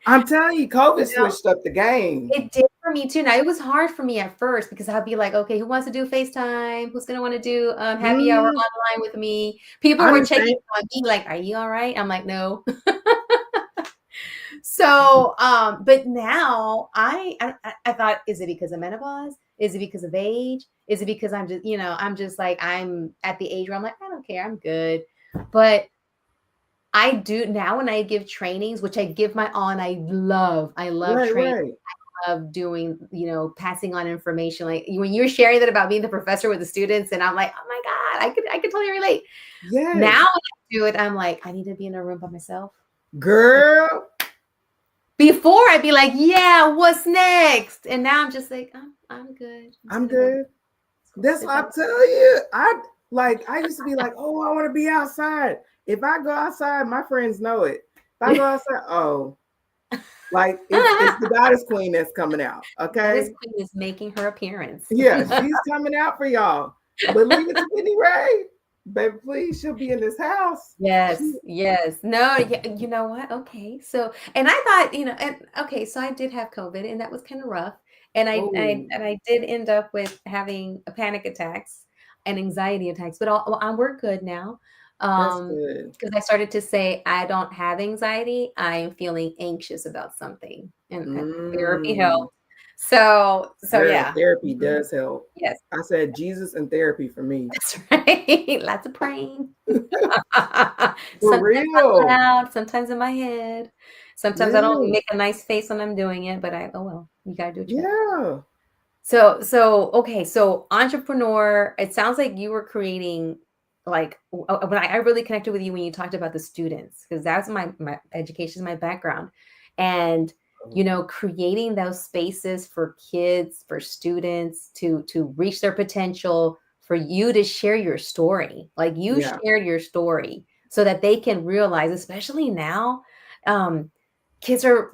B: I'm telling you, COVID
A: You know,
B: switched up the game.
A: it did for me too. Now it was hard for me at first because I'd be like, okay, who wants to do FaceTime? Who's gonna want to do happy hour
B: Mm,
A: online with me? People
B: I'm
A: were
B: the
A: checking
B: same.
A: on me like, are you all right? I'm like, no. But now I thought, is it because of menopause? Is it because of age? Is it because I'm just, I'm just like, I'm at the age where I'm like, I don't care, I'm good. But I do now when I give trainings, which I give my all, and I love
B: Right,
A: training
B: right.
A: of doing, passing on information. Like when you're sharing that about being the professor with the students, and I'm like, oh my God, I could totally relate. Now
B: Yes.
A: when I do it, I'm like, I need to be in a room by myself.
B: Girl,
A: Before I'd be like, yeah, what's next? And now I'm just like, I'm good. I'm just
B: I'm
A: gonna go
B: good. That's
A: sit
B: what
A: back.
B: I tell you. I used to be like, oh, I want to be outside. If I go outside, my friends know it. If I go outside, oh, like it's the goddess queen that's coming out.
A: Goddess
B: Okay.
A: Queen is making her appearance.
B: Yeah, she's coming out for y'all. But leave it to Penny Ray. Baby, please, she'll be in this house.
A: Yes,
B: She,
A: yes. No, you know what? Okay. So, and I thought, and okay, so I did have COVID and that was kind of rough. And
B: oh,
A: I did end up with having a panic attacks and anxiety attacks, but we're good now.
B: that's
A: Um,
B: good.
A: because I started to say I don't have anxiety. I am feeling anxious about something, and therapy
B: Mm.
A: helped. So
B: Girl,
A: yeah.
B: therapy
A: Mhm.
B: does help.
A: Yes,
B: I said Jesus and therapy for me.
A: that's right. Lots of praying.
B: For
A: Sometimes out
B: real.
A: loud, sometimes in my head. Sometimes I don't
B: Yes.
A: make a nice face when I'm doing it, but oh well, you gotta do what you gotta.
B: Yeah.
A: So okay, so entrepreneur. It sounds like you were creating like when I really connected with you when you talked about the students because that's my education is my background, and creating those spaces for kids, for students to reach their potential, for you to share your story, like you
B: Yeah.
A: shared your story, so that they can realize, especially now, um, kids are.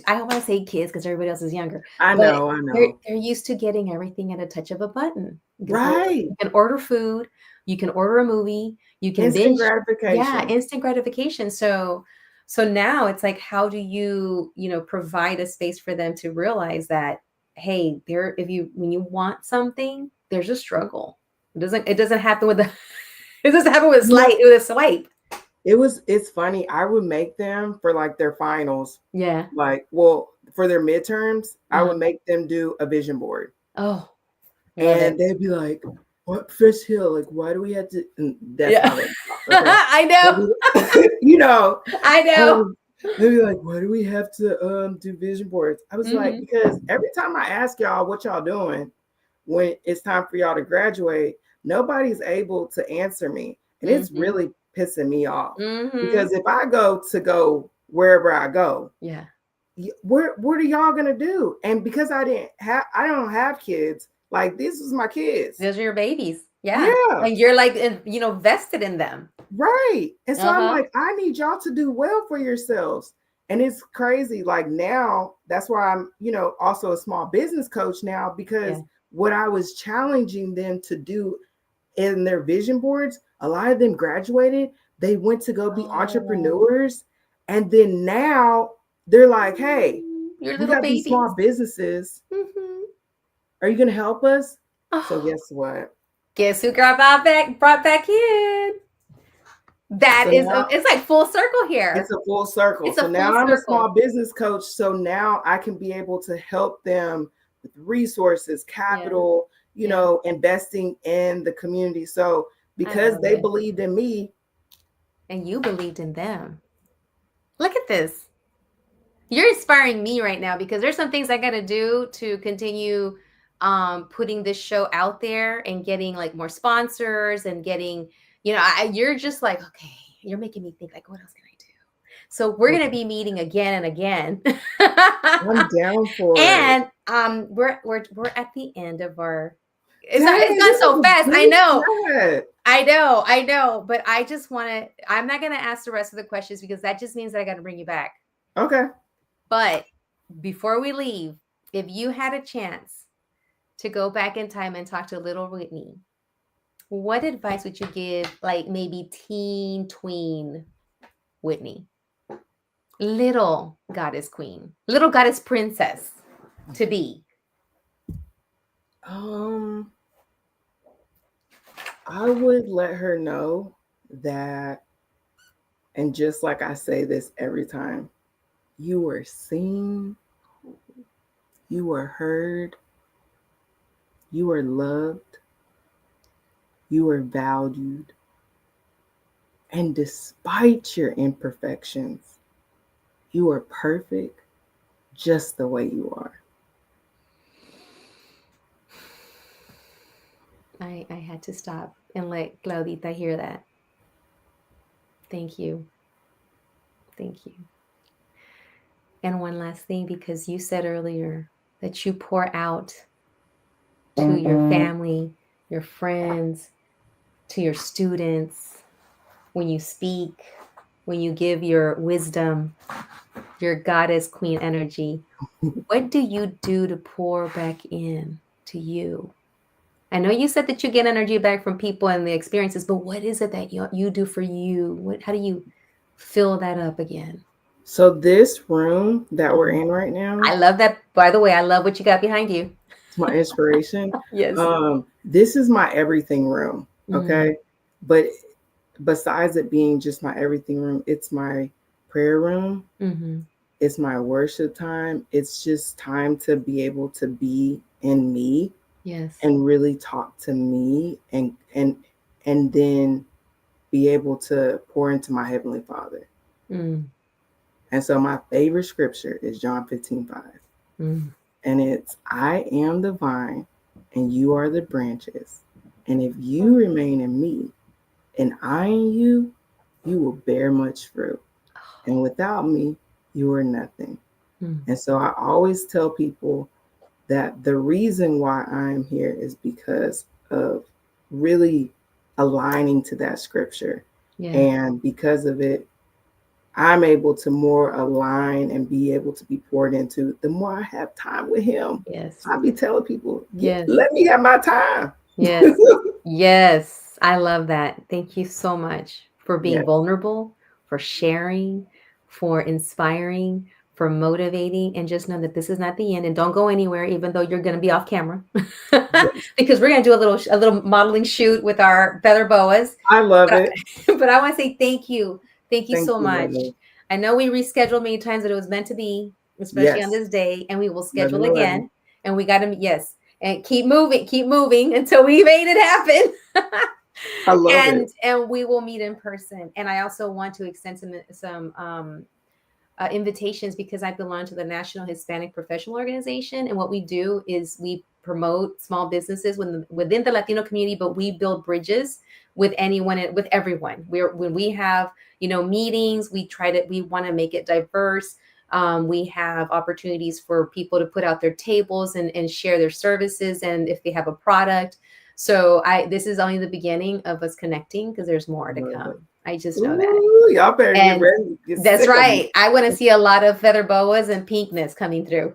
A: I don't want to say kids because everybody else is younger,
B: I
A: but
B: know. I
A: they're
B: know.
A: they're used to getting everything at a touch of a button.
B: Right.
A: You can order food, you can order a movie, you can
B: Instant
A: binge. Yeah,
B: gratification.
A: instant gratification. So now it's like, how do you, provide a space for them to realize that, hey, when you want something, there's a struggle. It doesn't happen with the it doesn't happen with
B: You know,
A: with a swipe.
B: it's funny. I would make them for like their finals,
A: Yeah.
B: like, well, for their midterms, I
A: Uh-huh.
B: would make them do a vision board.
A: Oh, love it.
B: And they'd be like, what Fish Hill? Like, why do we have to? And that's
A: Yeah.
B: how they talk. Okay.
A: I
B: They'd
A: know.
B: be,
A: I know.
B: um, they'd be like, why do we have to do vision boards? I was like,
A: Hmm.
B: because every time I ask y'all what y'all doing when it's time for y'all to graduate, nobody's able to answer me. And it's
A: Hmm.
B: really pissing me off.
A: Hmm.
B: Because if I go wherever I go,
A: Yeah.
B: what are y'all gonna do? And because I don't have kids, like this was my kids.
A: Those are your babies. Yeah.
B: Yeah,
A: And you're like, vested in them.
B: right. And so I'm
A: Uh-huh.
B: like, I need y'all to do well for yourselves. And it's crazy. Like now, that's why I'm, also a small business coach now, because
A: Yeah.
B: what I was challenging them to do in their vision boards, a lot of them graduated, they went to go be
A: Oh.
B: entrepreneurs. And then now they're like, hey,
A: Your
B: we
A: little
B: got these small
A: babies.
B: businesses.
A: Hmm.
B: Are you going to help us? So
A: Oh,
B: guess what?
A: guess who brought back in?
B: So
A: That is,
B: now
A: it's like full circle
B: it's
A: here.
B: a full circle.
A: It's
B: So
A: a full
B: now I'm a small
A: circle.
B: business coach. So now I can be able to help them with resources,
A: Yeah.
B: capital,
A: Yeah.
B: investing in the community. So
A: I
B: because
A: love
B: they
A: it.
B: believed in me,
A: And you believed in them. Look at this. You're inspiring me right now because there's some things I got to do to continue putting this show out there and getting like more sponsors and getting, you're just like, okay, you're making me think like, what else can I do? So we're going to be meeting again and again.
B: I'm down for it.
A: And we're at the end of our it's
B: Dang,
A: gone
B: this
A: so
B: is a
A: fast. I
B: good
A: know.
B: chat.
A: I know, but I just want to I'm not going to ask the rest of the questions because that just means that I got to bring you back.
B: Okay.
A: But before we leave, if you had a chance to go back in time and talk to little Whitney, what advice would you give, like maybe teen tween Whitney? Little goddess queen, little goddess princess to be.
B: Um, I would let her know that, and just like I say this every time, You were seen, you were heard, you were loved, you were valued, and despite your imperfections, you are perfect just the way you are.
A: I had to stop and let Claudita hear that. Thank you. Thank you. And one last thing, because you said earlier that you pour out to your family, your friends, to your students, when you speak, when you give your wisdom, your goddess queen energy. What do you do to pour back in to you? I know you said that you get energy back from people and the experiences, but what is it that you do for you? How do you fill that up again?
B: So, this room that we're
A: Mhm.
B: in right now,
A: I love that. By the way, I love what you got behind you.
B: it's my inspiration.
A: Yes.
B: This is my everything room.
A: Mm,
B: Okay. But besides it being just my everything room, it's my prayer room,
A: mm-hmm.
B: it's my worship time. It's just time to be able to be in me
A: Yes.
B: and really talk to me and then be able to pour into my heavenly Father.
A: Mm,
B: And so my favorite scripture is John 15:5.
A: mm.
B: And it's, I am the vine and you are the branches. And if you remain in me and I in you, you will bear much fruit. And without me, you are nothing.
A: Mm.
B: And so I always tell people that the reason why I'm here is because of really aligning to that scripture.
A: Yes.
B: And because of it, I'm able to more align and be able to be poured into the more I have time with him.
A: Yes.
B: I be telling people,
A: Yes.
B: let me have my time.
A: Yes. Yes. I love that. Thank you so much for being
B: Yes,
A: vulnerable, for sharing, for inspiring, for motivating. And just know that this is not the end. And don't go anywhere, even though you're going to be off camera,
B: yes.
A: because we're going to do a little modeling shoot with our feather boas.
B: I love
A: But
B: it.
A: but I want to say thank you. Thank you
B: Thank
A: so
B: you,
A: much.
B: Lily.
A: I know we rescheduled many times, but it was meant to be, especially on
B: Yes,
A: this day, and we will
B: 11
A: schedule
B: 11.
A: again. And we got to, yes, and keep moving until we made it happen.
B: I love it.
A: And we will meet in person. And I also want to extend some invitations, because I belong to the National Hispanic Professional Organization. And what we do is we promote small businesses within the Latino community, but we build bridges with anyone, with everyone. When we have, meetings, we want to make it diverse. We have opportunities for people to put out their tables and share their services, and if they have a product. So this is only the beginning of us connecting, because there's more to
B: Love
A: come.
B: it.
A: I just know that.
B: Ooh, y'all better get
A: And
B: ready. Get
A: that's
B: sick of me.
A: right. I want to see a lot of feather boas and pinkness coming through.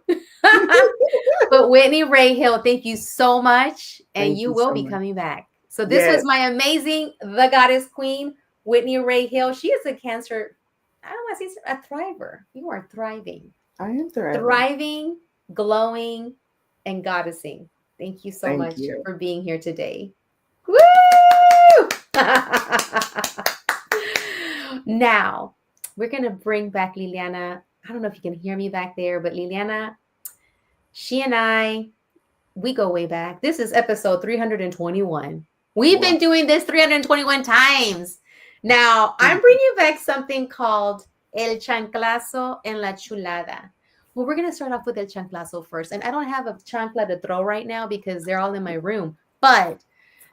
A: But Whitney Ray Hill, thank you so much. And
B: Thank
A: you
B: you
A: will
B: so
A: be
B: much.
A: coming back. So this was
B: Yes,
A: my amazing, the goddess queen, Whitney Ray Hill. She is a cancer, I don't want to say a thriver. You are thriving,
B: I am thriving.
A: thriving, glowing, and goddessing. Thank you so
B: Thank
A: much
B: you.
A: for being here today. Woo! Now, we're going to bring back Liliana. I don't know if you can hear me back there, but Liliana, she and I, we go way back. This is episode 321. We've
B: Wow.
A: been doing this 321 times. Now, I'm bringing back something called El Chanclazo en la Chulada. Well, we're going to start off with El Chanclazo first. And I don't have a chancla to throw right now because they're all in my room. But,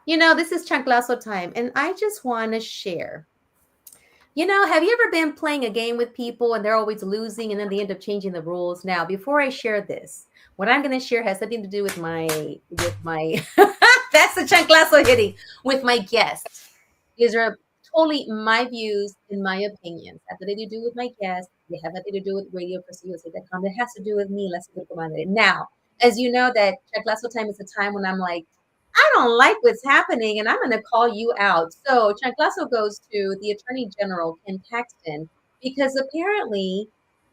A: this is Chanclazo time. And I just want to share. Have you ever been playing a game with people and they're always losing and then they end up changing the rules? Now, before I share this, what I'm going to share has something to do with my that's the chanclazo hitting with my guests. These are totally my views and my opinions. Have nothing to do with my guests. They have nothing to do with radio.com. It has to do with me. Let's go comadre. Now, as you know, that chanclazo time is the time when I'm like, I don't like what's happening, and I'm going to call you out. So chanclazo goes to the Attorney General, Ken Paxton, because apparently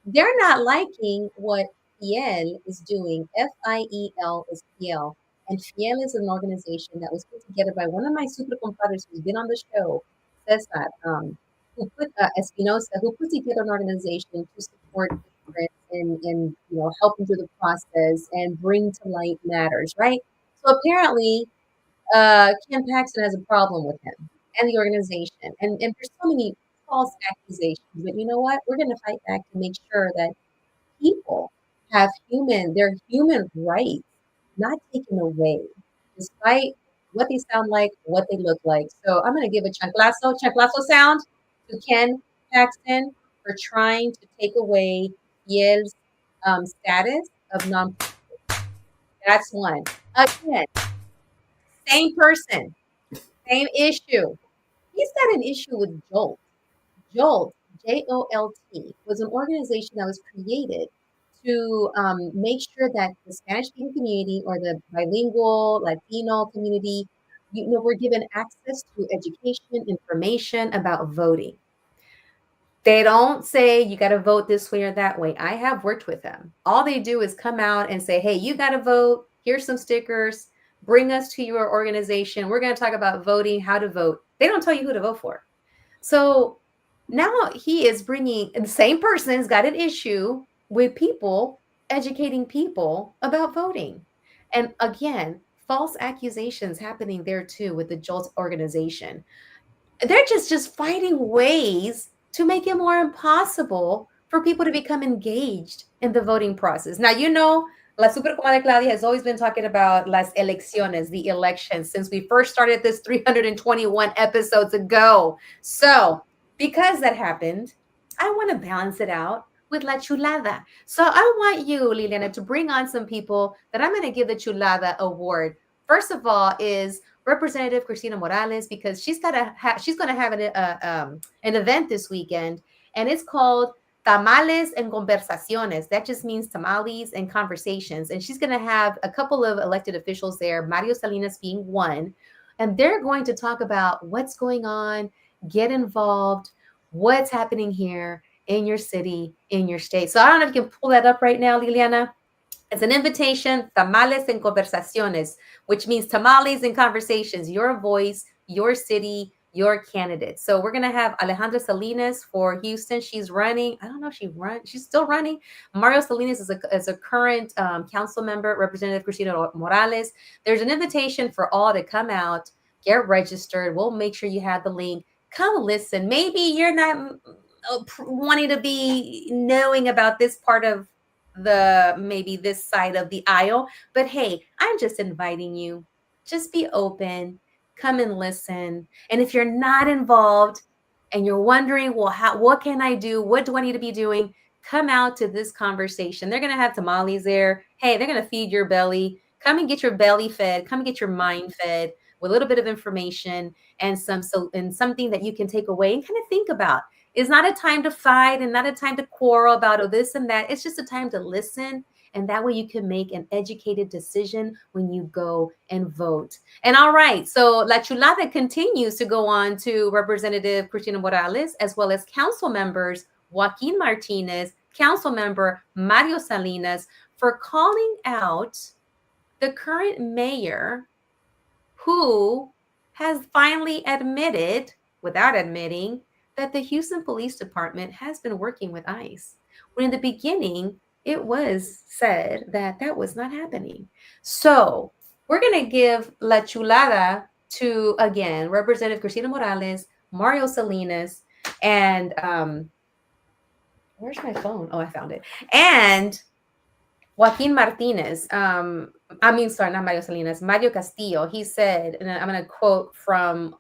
A: they're not liking what Fiel is doing. FIEL is Fiel. And Fiel is an organization that was put together by one of my super compadres who's been on the show, Cesar, who put Espinosa, who put together an organization to support and help them through the process and bring to light matters, right? So apparently, Ken Paxton has a problem with him and the organization, and there's so many false accusations. But you know what? We're going to fight back to make sure that people have their human rights not taken away, despite what they sound like, what they look like. So I'm going to give a chanclazo sound to Ken Paxton for trying to take away Yale's status of non. That's one. Again, same person, same issue. He's got an issue with Jolt. Jolt, JOLT, was an organization that was created to make sure that the Spanish speaking community or the bilingual Latino community, were given access to education, information about voting. They don't say you got to vote this way or that way. I have worked with them. All they do is come out and say, hey, you got to vote. Here's some stickers. Bring us to your organization. We're going to talk about voting, how to vote. They don't tell you who to vote for. So now he is bringing the same person's got an issue with people educating people about voting. And again, false accusations happening there too with the JOLT organization. They're just finding ways to make it more impossible for people to become engaged in the voting process. Now, La Super Comadre Claudia has always been talking about las elecciones, the elections, since we first started this 321 episodes ago. So, because that happened, I want to balance it out with La Chulada. So, I want you, Liliana, to bring on some people that I'm going to give the Chulada award. First of all, is Representative Cristina Morales, because she's going to have an event this weekend, and it's called Tamales and Conversaciones. That just means tamales and conversations. And she's going to have a couple of elected officials there, Mario Salinas being one, and they're going to talk about what's going on, get involved, what's happening here in your city, in your state. So I don't know if you can pull that up right now, Liliana. It's an invitation, Tamales en Conversaciones, which means tamales and conversations, your voice, your city, your candidate. So we're going to have Alejandra Salinas for Houston. She's running. I don't know if she's still running. Mario Salinas is a current council member, Representative Cristina Morales. There's an invitation for all to come out, get registered. We'll make sure you have the link. Come listen. Maybe you're not wanting to be knowing about this part of maybe this side of the aisle, but hey, I'm just inviting you. Just be open, come and listen. And if you're not involved and you're wondering, well, what can I do, what do I need to be doing, come out to this conversation. They're going to have tamales there. Hey, they're going to feed your belly. Come and get your belly fed, come and get your mind fed with a little bit of information and something that you can take away and kind of think about. It's not a time to fight and not a time to quarrel about this and that. It's just a time to listen. And that way you can make an educated decision when you go and vote. And all right, so La Chulada continues to go on to Representative Cristina Morales, as well as council members Joaquin Martinez, council member Mario Salinas, for calling out the current mayor who has finally admitted, without admitting, that the Houston Police Department has been working with ICE. When in the beginning, it was said that that was not happening. So we're going to give La Chulada to, again, Representative Cristina Morales, Mario Salinas, and where's my phone? Oh, I found it. And Joaquin Martinez, sorry, not Mario Salinas, Mario Castillo, he said, and I'm going to quote from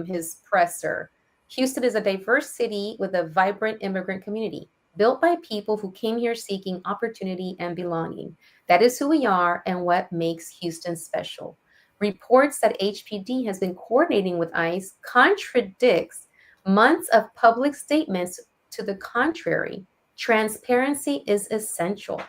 A: his presser, Houston is a diverse city with a vibrant immigrant community built by people who came here seeking opportunity and belonging. That is who we are and what makes Houston special. Reports that HPD has been coordinating with ICE contradicts months of public statements to the contrary. Transparency is essential.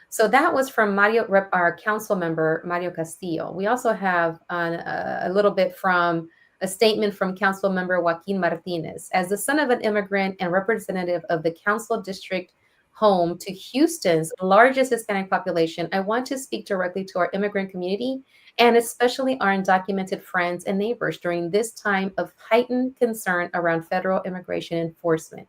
A: So that was from our council member, Mario Castillo. We also have a little bit from a statement from council member Joaquin Martinez. As the son of an immigrant and representative of the council district home to Houston's largest Hispanic population, I want to speak directly to our immigrant community and especially our undocumented friends and neighbors during this time of heightened concern around federal immigration enforcement.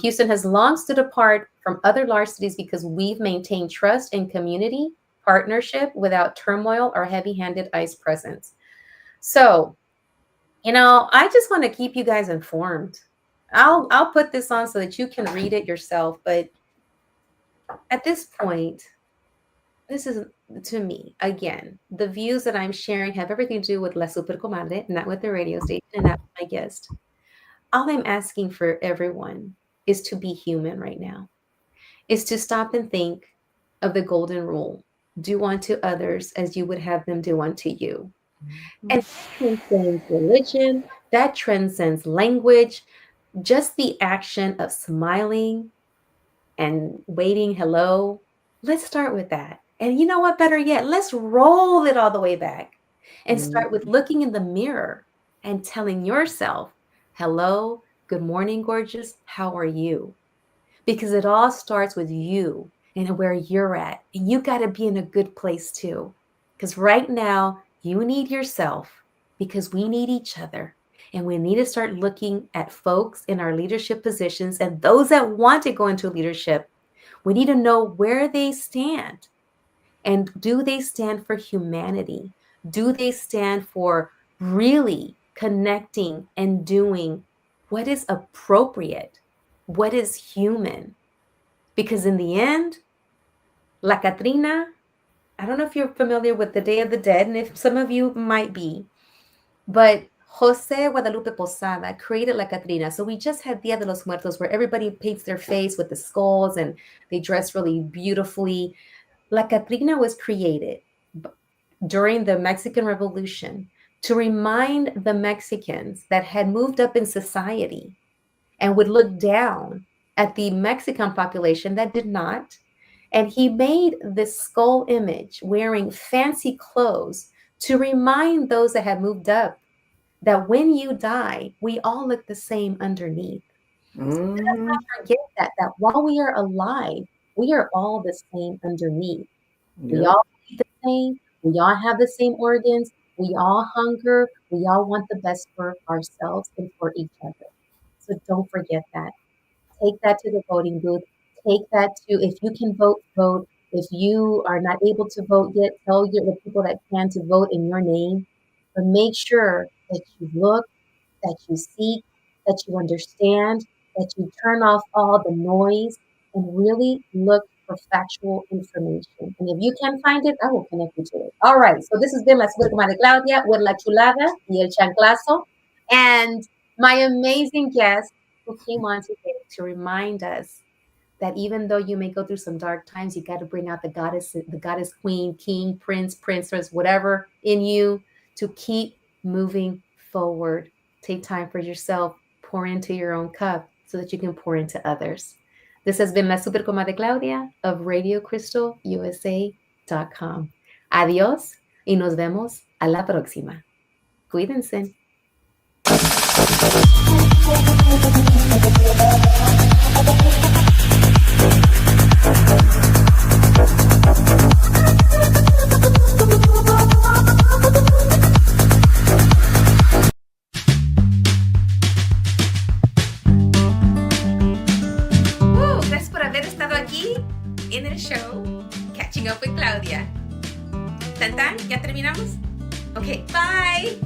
A: Houston has long stood apart from other large cities because we've maintained trust and community partnership without turmoil or heavy-handed ICE presence. So, I just want to keep you guys informed. I'll put this on so that you can read it yourself. But at this point, this is, to me, again, the views that I'm sharing have everything to do with La Super Comadre, not with the radio station and not with my guest. All I'm asking for everyone is to be human right now, is to stop and think of the golden rule. Do unto others as you would have them do unto you. And that transcends religion, that transcends language, just the action of smiling and waiting hello. Let's start with that. And you know what? Better yet, let's roll it all the way back and start with looking in the mirror and telling yourself, hello, good morning, gorgeous. How are you? Because it all starts with you and where you're at. And you got to be in a good place too. Because right now, you need yourself because we need each other. And we need to start looking at folks in our leadership positions and those that want to go into leadership. We need to know where they stand. And do they stand for humanity? Do they stand for really connecting and doing what is appropriate, what is human? Because in the end, La Catrina, I don't know if you're familiar with the Day of the Dead, and if some of you might be, but Jose Guadalupe Posada created La Catrina. So we just had Dia de los Muertos, where everybody paints their face with the skulls and they dress really beautifully. La Catrina was created during the Mexican Revolution to remind the Mexicans that had moved up in society and would look down at the Mexican population that did not. And he made this skull image wearing fancy clothes to remind those that had moved up that when you die, we all look the same underneath. So let's not forget that while we are alive, we are all the same underneath. We all eat the same. We all have the same organs. We all hunger. We all want the best for ourselves and for each other. So don't forget that. Take that to the voting booth. Take that to, if you can vote, vote. If you are not able to vote yet, tell the people that can to vote in your name. But make sure that you look, that you seek, that you understand, that you turn off all the noise and really look for factual information. And if you can find it, I will connect you to it. All right. So this has been La Super Comadre Claudia with La Chulada y El Chanclazo. And my amazing guest who came on today to remind us that even though you may go through some dark times, you got to bring out the goddess queen, king, prince, princess, whatever in you to keep moving forward. Take time for yourself, pour into your own cup so that you can pour into others. This has been La Super Comadre Claudia of RadioCrystalUSA.com. Adiós y nos vemos a la próxima. Cuídense. Gracias por haber estado aquí en el show Catching Up with Claudia. ¿Tan tan? ¿Ya terminamos? Ok, bye.